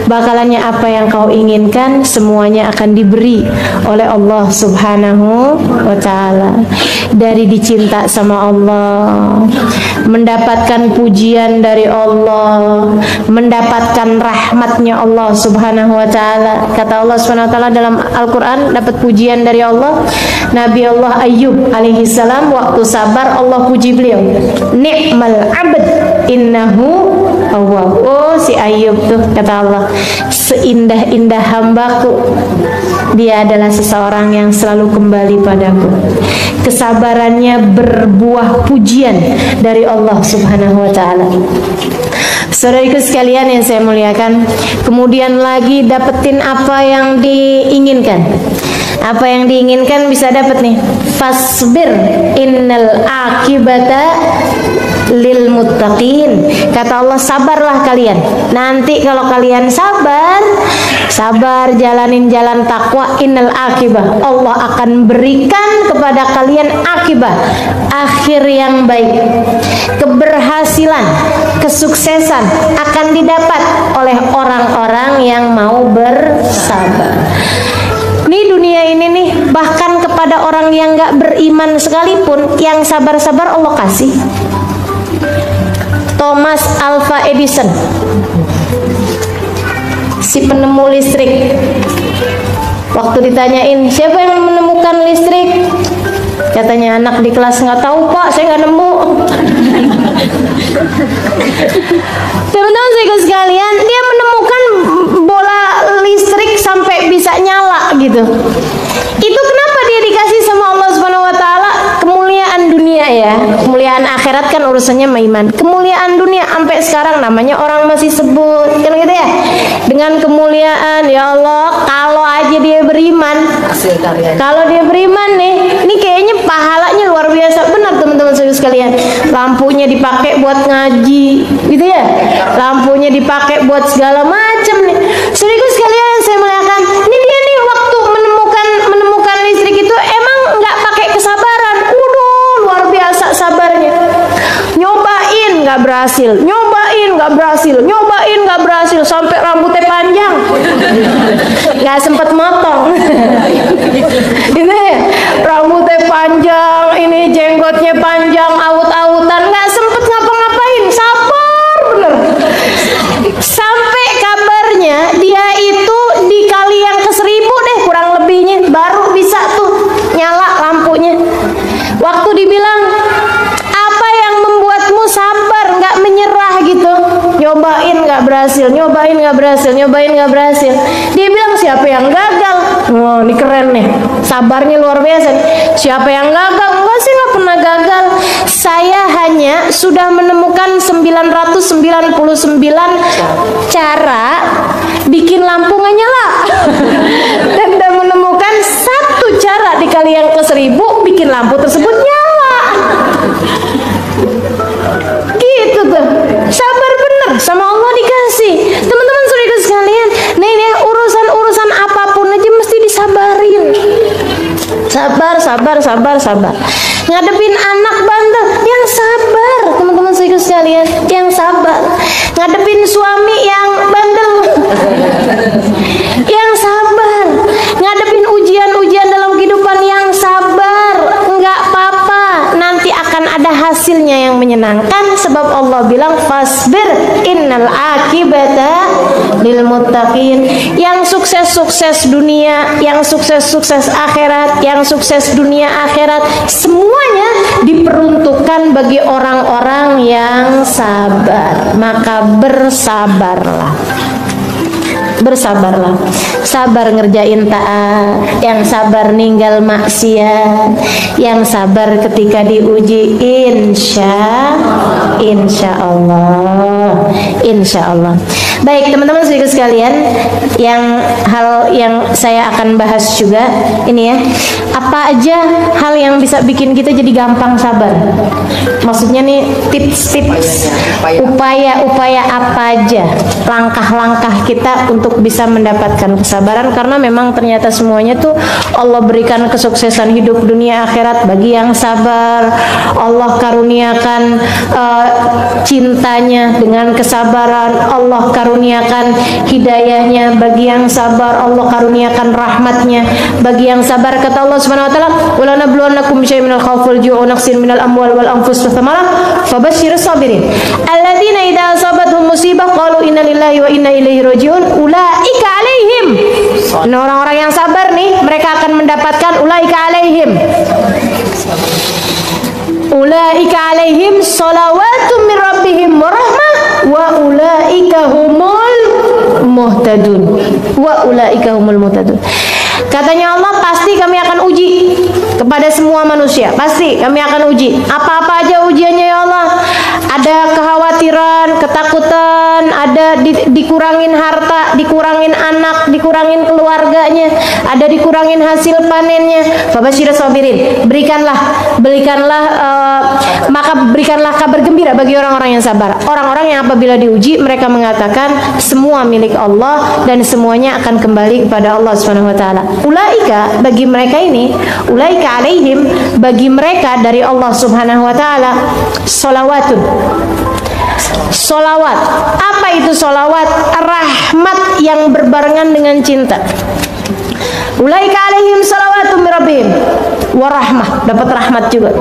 Bakalannya apa yang kau inginkan semuanya akan diberi oleh Allah Subhanahu wa taala. Dari dicinta sama Allah, mendapatkan pujian dari Allah, mendapatkan rahmatnya Allah Subhanahu wa taala. Kata Allah Subhanahu wa taala dalam Al-Qur'an, dapat pujian dari Allah. Nabi Allah Ayyub alaihi salam waktu sabar Allah puji beliau, ni'mal abd innahu awwab. Oh, si Ayyub tuh, kata Allah, seindah-indah hambaku, dia adalah seseorang yang selalu kembali padaku. Kesabarannya berbuah pujian dari Allah Subhanahu wa taala. Saudariku sekalian yang saya muliakan, kemudian lagi dapetin apa yang diinginkan. Apa yang diinginkan bisa dapat nih. Fasbir innal akibata lil muttaqin. Kata Allah, sabarlah kalian. Nanti kalau kalian sabar jalanin jalan takwa, innal akibah, Allah akan berikan kepada kalian akibah, akhir yang baik. Keberhasilan, kesuksesan akan didapat oleh orang-orang yang mau bersabar. Nih dunia ini nih, bahkan kepada orang yang gak beriman sekalipun, yang sabar-sabar Allah kasih. Thomas Alva Edison, si penemu listrik, waktu ditanyain siapa yang menemukan listrik, katanya anak di kelas, nggak tahu pak, saya nggak nemu. Teman-teman saya sekalian, dia menemukan bola listrik sampai bisa nyala gitu. Itu kenapa dia dikasih sama Allah Subhanahu wa taala? Kemuliaan dunia ya. Kemuliaan akhirat kan urusannya iman. Kemuliaan dunia sampai sekarang namanya orang masih sebut kan gitu ya. Dengan kemuliaan, ya Allah, kalau aja dia beriman. Kalau dia beriman nih, ini kayaknya pahalanya luar biasa benar teman-teman sekalian. Lampunya dipakai buat ngaji gitu ya. Lampunya dipakai buat segala macam nih. Saudaraku sekalian yang saya muliakan, ini dia nih waktu menemukan listrik itu emang nggak pakai kesabaran. Luar biasa sabarnya. Nyobain nggak berhasil, nyobain nggak berhasil sampai rambutnya panjang, nggak sempet motong. Ini rambutnya panjang, ini jenggotnya panjang, aut-autan, nggak sempet ngapa-ngapain. Sabar bener. Sampai kabarnya dia itu dikali yang ke-1000 deh kurang lebihnya baru bisa tuh nyala lampunya. Waktu dibilang, apa yang membuatmu sabar, nggak menyerah gitu? Nyobain nggak berhasil. Dia bilang, siapa yang gagal? Wah, ini keren nih. Sabarnya luar biasa. Siapa yang gagal? Enggak sih, nggak pernah gagal. Saya hanya sudah menemukan 999 cara bikin lampu nggak nyala. Dan udah menemukan satu cara dikali yang ke 1000 bikin lampu tersebut nyala. Gitu tuh. Sabar bener sama Allah dikasih. Teman-teman saudara sekalian, nih urusan apapun aja mesti disabarin. Sabar. Ngadepin anak bandel, yang sabar. Teman-teman saudara sekalian, yang sabar. Ngadepin suami yang bandel, yang sabar. Ngadepin ujian-ujian dalam kehidupan, yang sabar. Enggak apa-apa, nanti akan ada hasilnya yang menyenangkan. Sebab Allah bilang fasbir innal akibata lil muttaqin. Yang sukses dunia, yang sukses akhirat, yang sukses dunia akhirat, semuanya diperuntukkan bagi orang-orang yang sabar. Maka bersabarlah. Sabar ngerjain taat, yang sabar ninggal maksiat, yang sabar ketika diuji, insya Allah. Baik teman-teman saudara sekalian, hal yang saya akan bahas juga ini ya, apa aja hal yang bisa bikin kita jadi gampang sabar. Maksudnya nih tips-tips, upaya-upaya apa aja, langkah-langkah kita untuk bisa mendapatkan kesabaran. Karena memang ternyata semuanya tuh Allah berikan kesuksesan hidup dunia akhirat bagi yang sabar. Allah karuniakan cintanya dengan kesabaran. Allah karuniakan hidayahnya bagi yang sabar. Allah karuniakan rahmatnya bagi yang sabar. Kata Allah Subhanahu wa taala, "Wala nabluwannakum bisyai'in minal khawfi wal ju'i wa naqsin minal amwali wal anfusi wath thamarat fabashshiris sabirin alladzina idza asabatuhum musibah qalu inna lillahi wa inna ilaihi raji'un ulaika alaihim." Nah, orang-orang yang sabar nih, mereka akan mendapatkan ulaika alaihim shalawatun min rabbihim wa rahmah wa ulaika humul muhtadun. Katanya Allah, pasti kami akan uji kepada semua manusia. Pasti kami akan uji. Apa-apa aja ujiannya ya Allah. Ada kekhawatiran, ketakutan, ada dikurangin harta, dikurangin anak, dikurangin keluarganya, ada dikurangin hasil panennya. Fabashshir sabirin. Maka berikanlah kabar gembira bagi orang-orang yang sabar. Orang-orang yang apabila diuji, mereka mengatakan semua milik Allah dan semuanya akan kembali kepada Allah Subhanahu wa taala. Ulaika, bagi mereka ini, ulaika alaihim, bagi mereka dari Allah Subhanahu wa taala, sholawatun. Sholawat. Apa itu sholawat? Rahmat yang berbarengan dengan cinta. Ulaika alaihim sholawatun min rabbihim wa rahmah, dapat rahmat juga,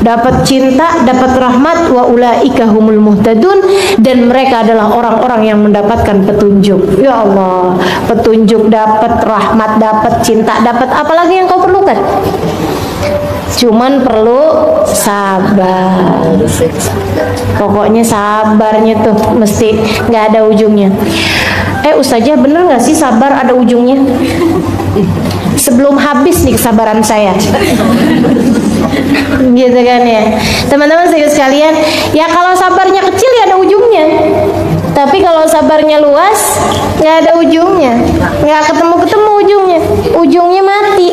dapat cinta, dapat rahmat. Wa ulaika humul muhtadun, dan mereka adalah orang-orang yang mendapatkan petunjuk. Ya Allah, petunjuk dapat, rahmat dapat, cinta dapat, apalagi yang kau perlukan? Cuman perlu sabar. Pokoknya sabarnya tuh mesti nggak ada ujungnya. Ustazah, bener nggak sih sabar ada ujungnya? Sebelum habis nih kesabaran saya. Gitu kan ya, teman-teman sekalian. Ya kalau sabarnya kecil ya ada ujungnya. Tapi kalau sabarnya luas nggak ada ujungnya, nggak ketemu ujungnya. Ujungnya mati.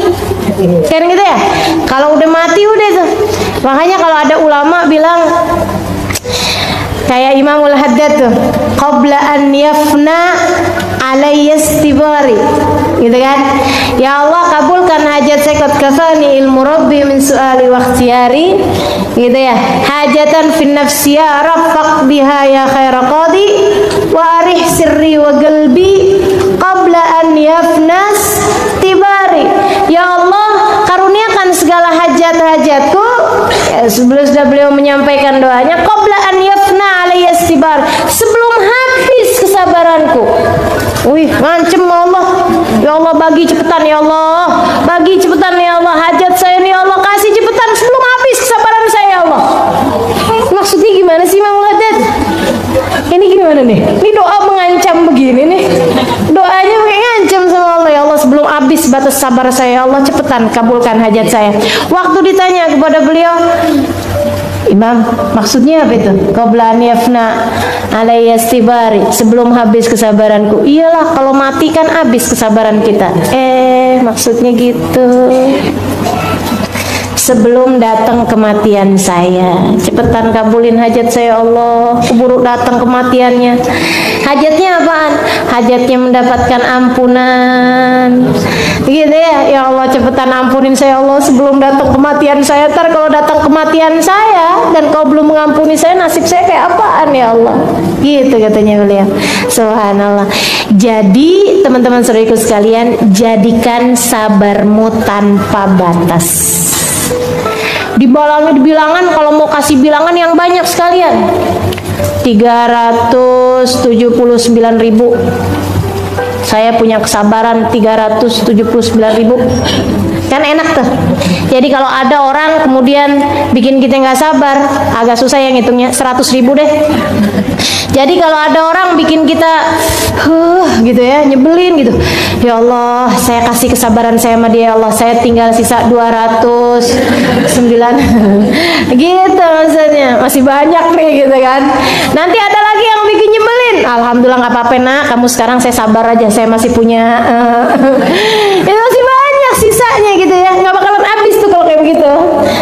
Kan gitu ya. Kalau udah mati udah tuh. Makanya kalau ada ulama bilang kayak Imamul Haddad tuh, qabla an yafna alayya istibari, gitu kan. Ya Allah, kabulkan hajat saya, qad kafani ilmu rabbi min su'ali wa ikhtiyari, gitu ya. Hajatan fin nafsi ya raffaq biha ya khaira qadi wa arih sirri wa qalbi qabla an yafnas tibari. Ya Allah, karuniakan segala hajat-hajatku. Ya, sudah beliau menyampaikan doanya, qabla an yafna alayya istibar, sebelum habis kesabaranku. Wih, ngancem Allah. Ya Allah, bagi cepetan ya Allah, bagi cepetan ya Allah, hajat saya nih ya Allah, kasih cepetan sebelum habis kesabaran saya ya Allah. Maksudnya gimana sih Mang Haddad? Ini gimana nih? Ini doa mengancam begini nih. Doanya kayak ngancam sama Allah, ya Allah sebelum habis batas sabar saya, ya Allah cepetan kabulkan hajat saya. Waktu ditanya kepada beliau, Imam, maksudnya apa itu? Qabla an yafna alayya istibari, sebelum habis kesabaranku. Iyalah, kalau mati kan habis kesabaran kita. Maksudnya gitu. Sebelum datang kematian saya, cepetan kabulin hajat saya, Allah. Keburu datang kematiannya. Hajatnya apaan? Hajatnya mendapatkan ampunan. Gitu ya, ya Allah cepetan ampunin saya, Allah, sebelum datang kematian saya. Ntar kalau datang kematian saya dan kau belum mengampuni saya, nasib saya kayak apaan ya Allah? Gitu katanya beliau. Subhanallah. Jadi teman-teman saudaraku sekalian, jadikan sabarmu tanpa batas. Dibalangi bilangan, kalau mau kasih bilangan yang banyak sekalian. 379.000. Saya punya kesabaran 379.000. Kan enak tuh. Jadi kalau ada orang kemudian bikin kita nggak sabar, agak susah yang ngitungnya. 100.000 deh. Jadi kalau ada orang bikin kita gitu ya, nyebelin gitu, ya Allah, saya kasih kesabaran saya sama dia, ya Allah, saya tinggal sisa 209 gitu maksudnya, masih banyak nih gitu kan. Nanti ada lagi yang bikin nyebelin, alhamdulillah nggak apa-apa nak, kamu sekarang saya sabar aja, saya masih punya itu masih banyak sisanya gitu ya, nggak bakalan habis tuh kalau kayak begitu,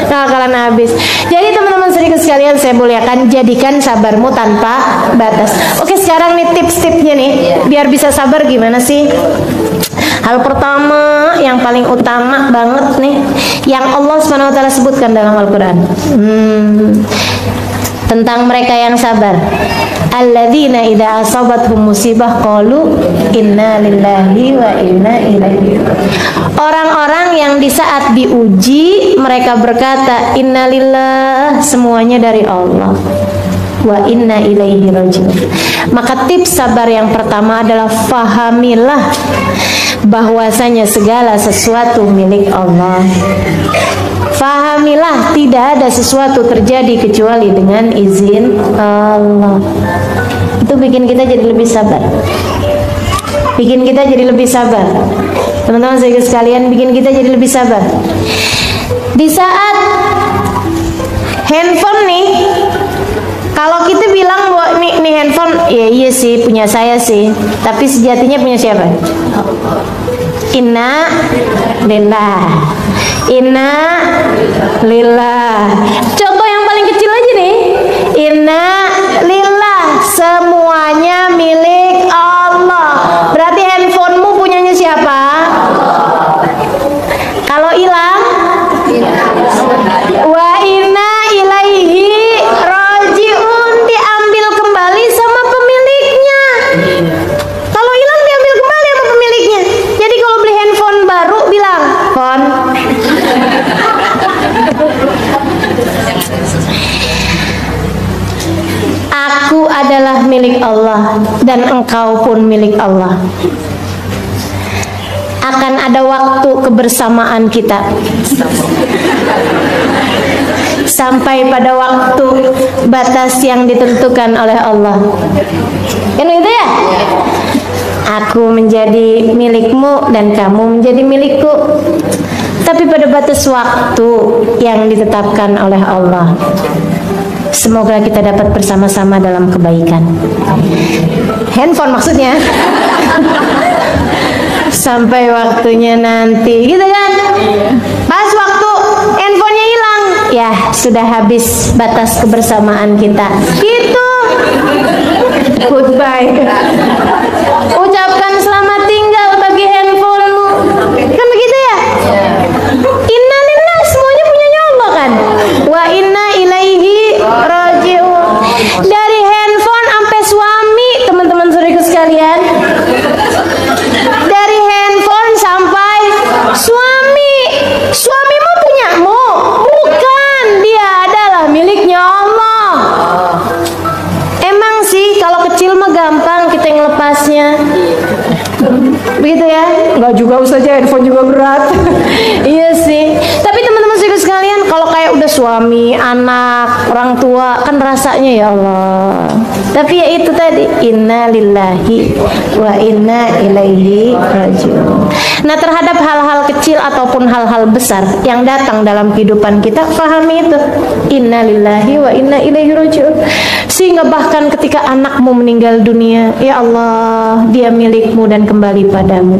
nggak bakalan habis. Jadi teman-teman sedikit sekalian saya muliakan, jadikan sabarmu tanpa batas. Oke, sekarang nih tips-tipsnya nih biar bisa sabar gimana sih? Hal pertama yang paling utama banget nih yang Allah Subhanahu wa taala sebutkan dalam Al-Qur'an. Tentang mereka yang sabar. Alladzina idza asabathum musibah qalu inna lillahi wa inna ilaihi. Orang-orang yang di saat diuji mereka berkata innalillah, semuanya dari Allah, wa inna ilaihi rajiun. Maka tips sabar yang pertama adalah fahamilah bahwasanya segala sesuatu milik Allah. Fahamilah tidak ada sesuatu terjadi kecuali dengan izin Allah. Itu bikin kita jadi lebih sabar. Bikin kita jadi lebih sabar. Teman-teman sekalian, bikin kita jadi lebih sabar. Di saat handphone nih, kalau kita bilang bahwa ini handphone, ya iya sih punya saya sih, tapi sejatinya punya siapa? Inna lillah. Inna lillah. Contoh yang paling kecil aja nih. Inna lillah, semuanya milik Allah. Berarti handphonemu punyanya siapa? Kalau hilang, wa inna ilaihi rajiun, diambil kembali sama pemiliknya. Kalau hilang diambil kembali sama pemiliknya. Jadi kalau beli handphone baru bilang, "Fon, aku adalah milik Allah dan engkau pun milik Allah. Akan ada waktu kebersamaan kita sampai pada waktu batas yang ditentukan oleh Allah." Kan itu ya? Aku menjadi milikmu dan kamu menjadi milikku, tapi pada batas waktu yang ditetapkan oleh Allah. Semoga kita dapat bersama-sama dalam kebaikan. Handphone maksudnya. Sampai waktunya nanti, gitu kan? Pas waktu handphonenya hilang, ya sudah habis batas kebersamaan kita. Gitu. Goodbye. Ucapkan selamat tinggal bagi handphonemu. Kan begitu ya? Inna lillah, semuanya punyanya Allah kan? Wa inna ilaihi rajiun. Dari handphone sampai suami, teman-teman saudaraku sekalian. Dari handphone sampai suami. Suamimu punyamu? Bukan, dia adalah miliknya Allah. Emang sih kalau kecil mah gampang kita ngelepasnya. Begitu ya? Enggak juga, usah aja, handphone juga berat. Iya sih. Tapi teman-teman sekalian, kalau kayak udah suami, anak, orang tua, kan rasanya ya Allah. Tapi ya itu tadi, inna lillahi wa inna ilaihi rajiun. Nah, terhadap hal-hal kecil ataupun hal-hal besar yang datang dalam kehidupan kita, pahami itu, inna lillahi wa inna ilaihi rajiun. Sehingga bahkan ketika anakmu meninggal dunia, ya Allah, dia milikmu dan kembali padamu.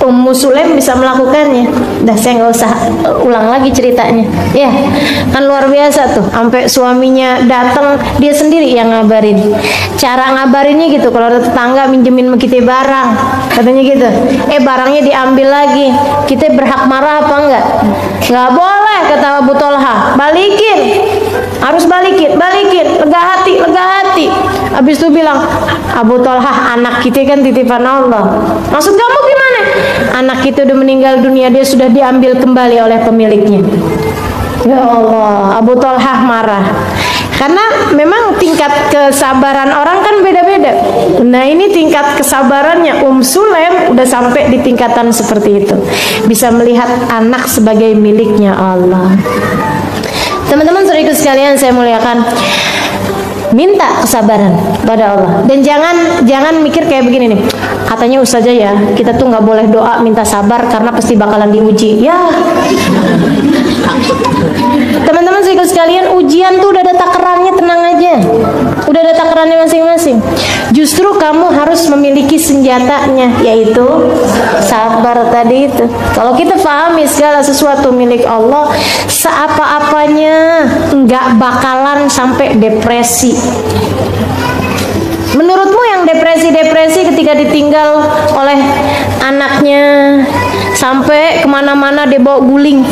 Ummu Sulaim bisa melakukannya. Dah, saya nggak usah ulang lagi ceritanya. Ya, kan luar biasa tuh. Sampai suaminya datang, dia sendiri yang ngabarin. Cara ngabarinnya gitu, kalau ada tetangga minjemin kita barang, katanya gitu. Barangnya diambil lagi. Kita berhak marah apa enggak? Nggak boleh, kata Abu Tolha. Balikin. Harus balikin, lega hati. Habis itu bilang, Abu Tolha, anak kita kan titipan Allah. Maksud kamu gimana? Anak kita udah meninggal dunia, dia sudah diambil kembali oleh pemiliknya. Ya Allah, Abu Tolha marah. Karena memang tingkat kesabaran orang kan beda-beda. Nah, ini tingkat kesabarannya Sulaim udah sampai di tingkatan seperti itu. Bisa melihat anak sebagai miliknya Allah. Teman-teman saudaraku sekalian saya muliakan, minta kesabaran pada Allah. Dan jangan mikir kayak begini nih, katanya ustazah ya, kita tuh nggak boleh doa minta sabar karena pasti bakalan diuji. Ya, teman-teman saudaraku sekalian, ujian tuh udah ada takarannya, tenang aja. Udah ada takarannya masing-masing. Justru kamu harus memiliki senjatanya, yaitu sabar tadi itu. Kalau kita pahami segala sesuatu milik Allah, seapa-apanya nggak bakalan sampai depresi. Menurutmu yang depresi ketika ditinggal oleh anaknya, sampai kemana-mana dia bawa guling.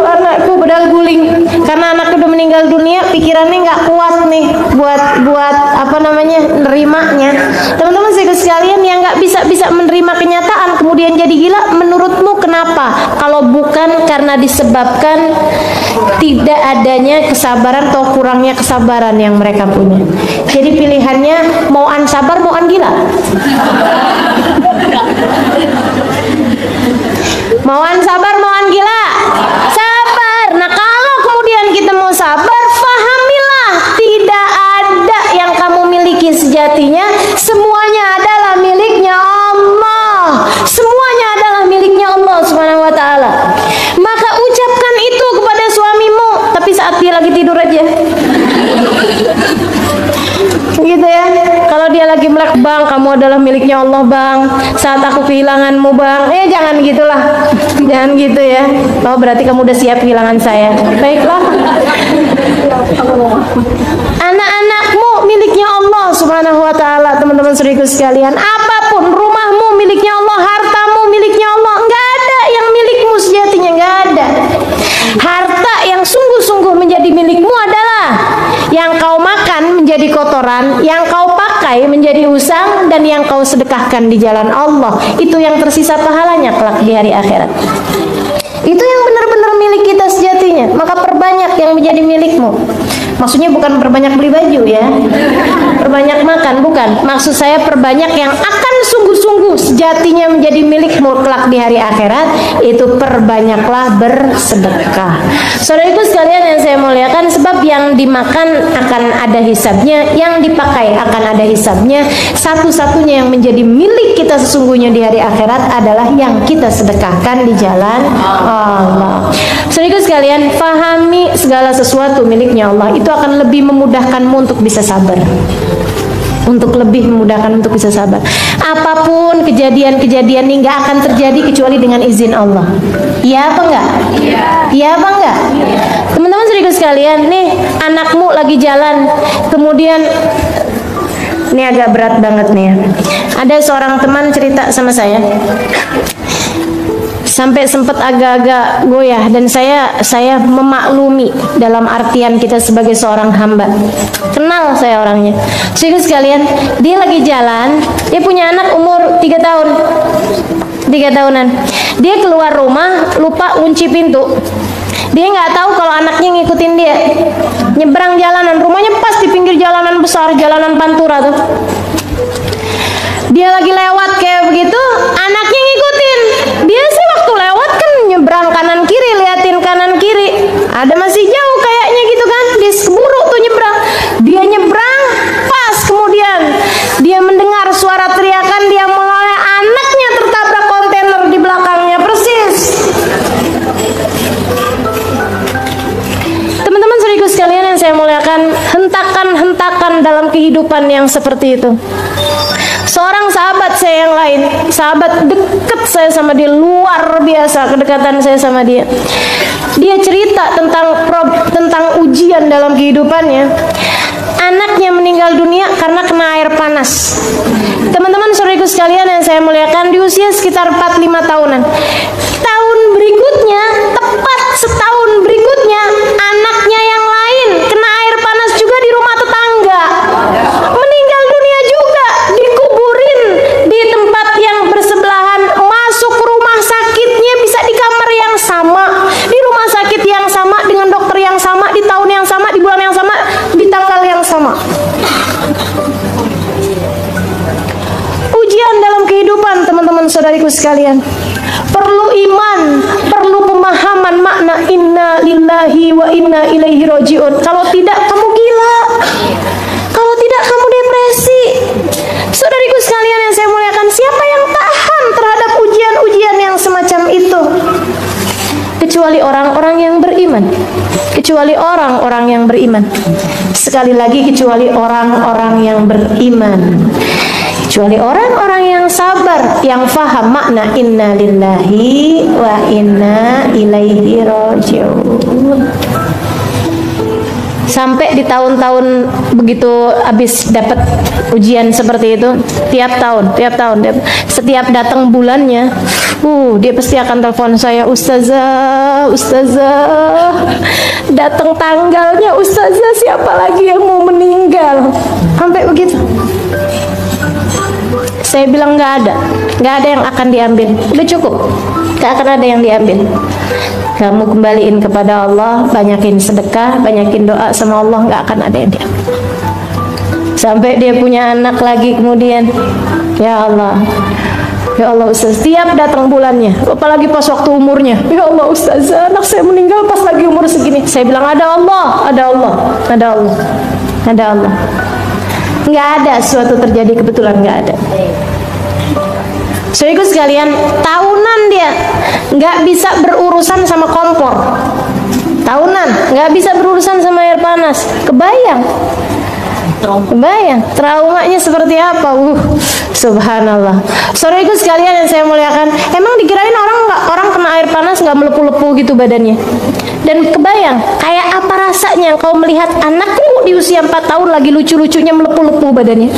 anakku padahal guling, karena anaknya udah meninggal dunia, pikirannya nggak kuat nih buat apa namanya, nerimanya. Teman-teman sekalian, yang nggak bisa menerima kenyataan kemudian jadi gila, menurutmu kenapa? Kalau bukan karena disebabkan tidak adanya kesabaran atau kurangnya kesabaran yang mereka punya. Jadi pilihannya mau an sabar, mau an gila. Mau an sabar, mau an gila. Sabar. Nah, kalau kemudian kita mau sabar, fahamilah tidak ada yang kamu miliki sejatinya. Semuanya adalah miliknya Allah. Semuanya adalah miliknya Allah Subhanahu wa taala. Maka ucapkan itu kepada suamimu, tapi saat dia lagi tidur aja. Gitu ya. Kalau dia lagi melek, bang, kamu adalah miliknya Allah, bang. Saat aku kehilanganmu, bang. Jangan gitulah. Jangan gitu ya. Oh, berarti kamu udah siap kehilangan saya. Baiklah. Anak-anakmu miliknya Allah Subhanahu wa taala, teman-teman saudaraku sekalian. Apapun, rumahmu miliknya Allah, hartamu miliknya Allah. Enggak ada yang milikmu sejatinya, enggak ada. Harta yang sungguh-sungguh menjadi milikmu adalah yang kau makan menjadi kotoran, yang kau pakai menjadi usang, dan yang kau sedekahkan di jalan Allah. Itu yang tersisa pahalanya kelak di hari akhirat. Itu yang benar-benar milik kita sejatinya. Maka perbanyak yang menjadi milikmu. Maksudnya bukan perbanyak beli baju ya, perbanyak makan, bukan. Maksud saya perbanyak yang akan sungguh-sungguh sejatinya menjadi milikmu kelak di hari akhirat. Itu perbanyaklah bersedekah. Saudaraku sekalian yang saya muliakan, sebab yang dimakan akan ada hisabnya, yang dipakai akan ada hisabnya. Satu-satunya yang menjadi milik kita sesungguhnya di hari akhirat adalah yang kita sedekahkan di jalan Allah. Saudaraku sekalian, pahami segala sesuatu miliknya Allah. Itu akan lebih memudahkanmu untuk bisa sabar. Untuk lebih memudahkan untuk bisa sabar. Apapun kejadian-kejadian ini nggak akan terjadi kecuali dengan izin Allah. Iya apa enggak? Iya apa enggak? Teman-teman saudaraku sekalian, nih anakmu lagi jalan, kemudian ini agak berat banget nih ya. Ada seorang teman cerita sama saya, sampai sempat agak-agak goyah, dan saya memaklumi dalam artian kita sebagai seorang hamba. Kenal saya orangnya. Saudara sekalian, dia lagi jalan, dia punya anak umur 3 tahun. 3 tahunan. Dia keluar rumah, lupa kunci pintu. Dia nggak tahu kalau anaknya ngikutin dia. Nyebrang jalanan, rumahnya pas di pinggir jalanan besar, jalanan Pantura tuh. Dia lagi lewat kayak begitu, anaknya ngikutin. Dia sih waktu lewat kan nyebrang kanan kiri, liatin kanan kiri. Ada masih jauh kayaknya gitu kan, dia keburu kehidupan yang seperti itu. Seorang sahabat saya yang lain, sahabat dekat saya sama dia, luar biasa kedekatan saya sama dia. Dia cerita tentang ujian dalam kehidupannya. Anaknya meninggal dunia karena kena air panas. Teman-teman saudaraku sekalian yang saya muliakan, di usia sekitar 4-5 tahunan. Tahun berikutnya, tepat setahun berikutnya, anaknya yang lain kena air panas juga di rumah tetangga. Meninggal dunia juga, dikuburin di tempat yang bersebelahan. Masuk rumah sakitnya bisa di kamar yang sama, di rumah sakit yang sama, dengan dokter yang sama, di tahun yang sama, di bulan yang sama, di tanggal yang sama. Ujian dalam kehidupan, teman-teman saudariku sekalian, perlu iman, perlu pemahaman makna inna lillahi wa inna ilaihi rajiun. Kalau tidak, kamu gila. Kalau tidak, kamu depresi. Saudariku sekalian yang saya muliakan, siapa yang tahan terhadap ujian-ujian yang semacam itu? Kecuali orang-orang yang beriman. Kecuali orang-orang yang beriman. Sekali lagi, kecuali orang-orang yang beriman. Kecuali orang-orang yang sabar, yang faham makna inna lillahi wa inna ilaihi rajiun. Sampai di tahun-tahun begitu habis dapat ujian seperti itu, tiap tahun, setiap datang bulannya, dia pasti akan telepon saya, ustazah, datang tanggalnya, ustazah, siapa lagi yang mau meninggal, sampai begitu. Saya bilang nggak ada yang akan diambil, udah cukup, nggak akan ada yang diambil. Kamu kembaliin kepada Allah, banyakin sedekah, banyakin doa sama Allah, nggak akan ada yang diambil. Sampai dia punya anak lagi kemudian, ya Allah Ustaz, setiap datang bulannya, apalagi pas waktu umurnya, ya Allah Ustaz, anak saya meninggal pas lagi umur segini. Saya bilang ada Allah. Nggak ada suatu terjadi kebetulan, nggak ada. Saudaraku sekalian, tahunan dia nggak bisa berurusan sama kompor, tahunan nggak bisa berurusan sama air panas. Kebayang traumanya seperti apa? Subhanallah. Saudaraku sekalian yang saya muliakan, emang dikirain orang kena air panas nggak melepuh-lepuh gitu badannya? Dan kebayang kayak apa rasanya kau melihat anakmu di usia 4 tahun lagi lucu-lucunya melepuh-lepuh badannya?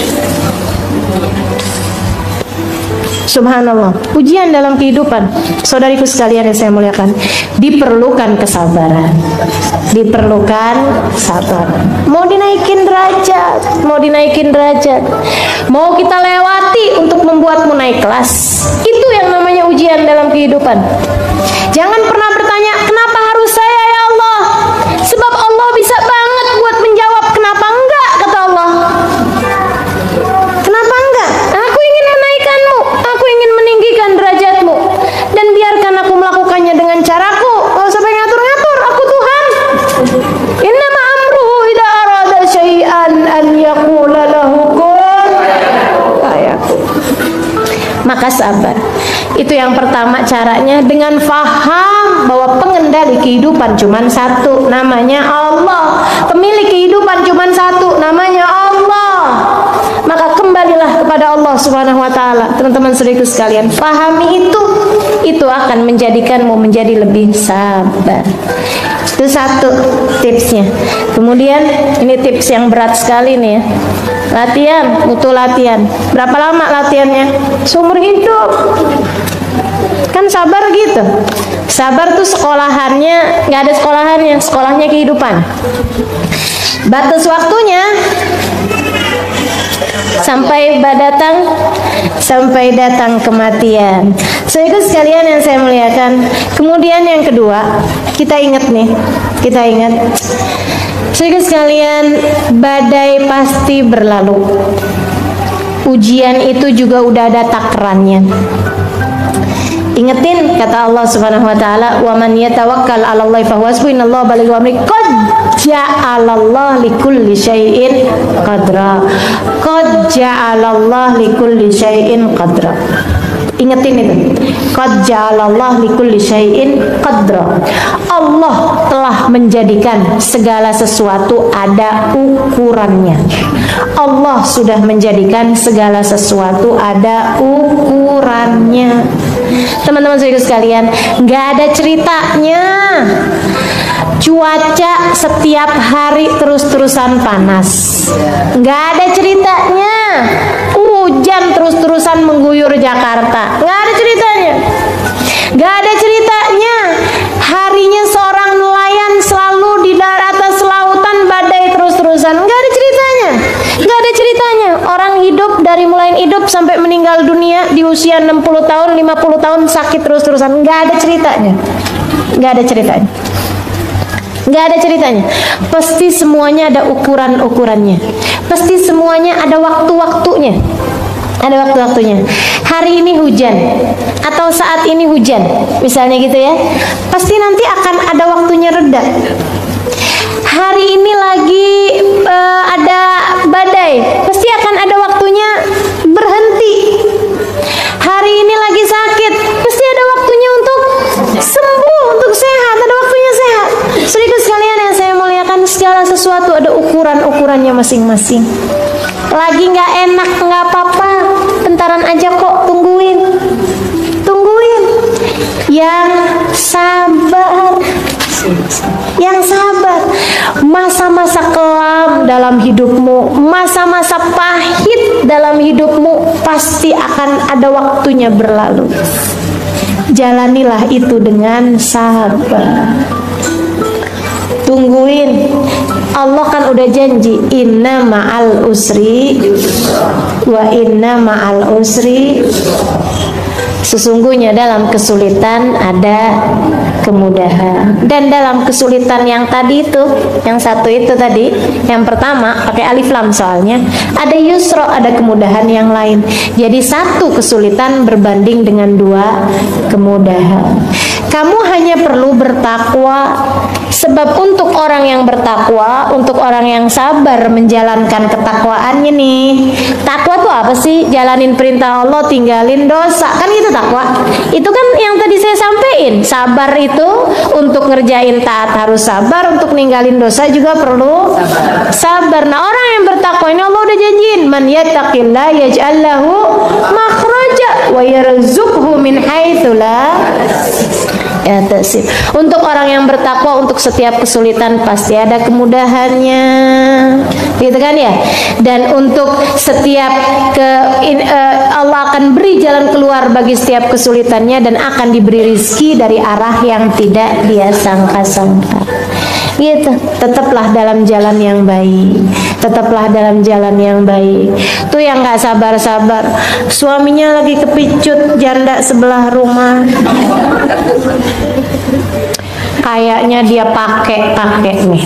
Subhanallah. Ujian dalam kehidupan, saudariku sekalian yang saya muliakan, diperlukan kesabaran, diperlukan sabar. Mau dinaikin derajat, mau kita lewati untuk membuatmu naik kelas, itu yang namanya ujian dalam kehidupan. Jangan pernah bertanya, kenapa harus saya ya Allah? Sebab Allah bisa banget buat menjawab. Kenapa enggak, kata Allah. Kenapa enggak? Aku ingin menaikkanmu, aku ingin meninggikan derajatmu, dan biarkan aku melakukannya dengan caraku. Gak usah ngatur-ngatur, aku Tuhan. Innama amruhu idza arada syai'an an yaqula lahu kun fayakun. Maka sabar. Itu yang pertama caranya, dengan faham bahwa pengendali kehidupan cuma satu, namanya Allah. Pemilik kehidupan cuma satu, namanya Allah. Maka kembalilah kepada Allah Subhanahu wa taala. Teman-teman saudaraku sekalian, pahami itu akan menjadikanmu menjadi lebih sabar. Itu satu tipsnya. Kemudian ini tips yang berat sekali nih ya. Latihan, butuh latihan. Berapa lama latihannya? Seumur hidup. Kan sabar gitu. Sabar tuh sekolahannya nggak ada sekolahannya, sekolahnya kehidupan. Batas waktunya sampai datang kematian. Saudara sekalian yang saya muliakan. Kemudian yang kedua, kita ingat. Saudara sekalian, badai pasti berlalu. Ujian itu juga udah ada takarannya. Ingetin kata Allah Subhanahu wa taala, "Wa man yatawakkal 'alallahi fahuwa hasbuh, innallaha balighu amri." Qad ja'alallahu likulli syai'in qadra. Qad ja'alallahu likulli syai'in qadra. Ingetin itu. Qad ja'alallah likulli syai'in qadra. Allah telah menjadikan segala sesuatu ada ukurannya. Allah sudah menjadikan segala sesuatu ada ukurannya. Teman-teman saudara sekalian, nggak ada ceritanya cuaca setiap hari terus-terusan panas. Nggak ada ceritanya hujan terus-terusan mengguyur Jakarta. Nggak ada ceritanya. Nggak ada ceritanya harinya seorang nelayan selalu di atas lautan badai terus-terusan. Nggak ada ceritanya. Nggak ada ceritanya orang hidup dari mulai hidup sampai meninggal dunia di usia 60 tahun, 50 tahun sakit terus-terusan. Nggak ada ceritanya. Nggak ada ceritanya. Nggak ada ceritanya. Pasti semuanya ada ukuran-ukurannya. Pasti semuanya ada waktu-waktunya. Ada waktu-waktunya. Hari ini hujan atau saat ini hujan, misalnya gitu ya. Pasti nanti akan ada waktunya reda. Hari ini lagi ada badai, pasti akan ada waktunya berhenti. Hari ini lagi sakit, pasti ada waktunya untuk sembuh, untuk sehat, ada waktunya sehat. Saudara sekalian yang saya muliakan, segala sesuatu ada ukuran-ukurannya masing-masing. Lagi nggak enak, nggak apa-apa, bentaran aja kok, tungguin. Yang sabar, masa-masa kelam dalam hidupmu, masa-masa pahit dalam hidupmu pasti akan ada waktunya berlalu. Jalanilah itu dengan sabar. Tungguin. Allah kan udah janji, inna ma'al usri wa inna ma'al usri. Sesungguhnya dalam kesulitan ada kemudahan. Dan dalam kesulitan yang tadi itu, yang satu itu tadi, yang pertama pakai alif lam soalnya, ada yusro, ada kemudahan yang lain. Jadi satu kesulitan berbanding dengan dua kemudahan. Kamu hanya perlu bertakwa. Sebab untuk orang yang bertakwa, untuk orang yang sabar menjalankan ketakwaannya nih. Takwa tuh apa sih? Jalanin perintah Allah, tinggalin dosa. Kan gitu takwa. Itu kan yang tadi saya sampaikan. Sabar itu untuk ngerjain taat harus sabar, untuk ninggalin dosa juga perlu sabar. Nah, orang yang bertakwa ini Allah udah janjiin, man yattaqillah yaj'al lahu makhraja wa yarzuqhu min haitsu la yahtasib. Untuk orang yang bertakwa, untuk setiap kesulitan pasti ada kemudahannya, gitu kan ya. Dan untuk setiap Allah akan beri jalan keluar bagi setiap kesulitannya, dan akan diberi rizki dari arah yang tidak dia sangka-sangka. Gitu. Tetaplah dalam jalan yang baik. Tetaplah dalam jalan yang baik. Tuh yang nggak sabar-sabar, suaminya lagi kepicut janda sebelah rumah. Kayaknya dia pakai nih.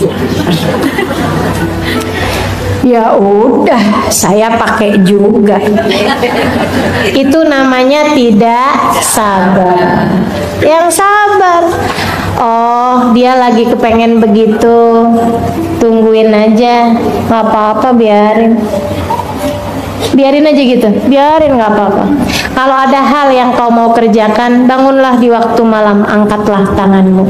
Ya udah, saya pakai juga. Itu namanya tidak sabar. Yang sabar, oh dia lagi kepengen begitu, tungguin aja, nggak apa-apa, biarin aja gitu, biarin, nggak apa-apa. Kalau ada hal yang kau mau kerjakan, bangunlah di waktu malam, angkatlah tanganmu.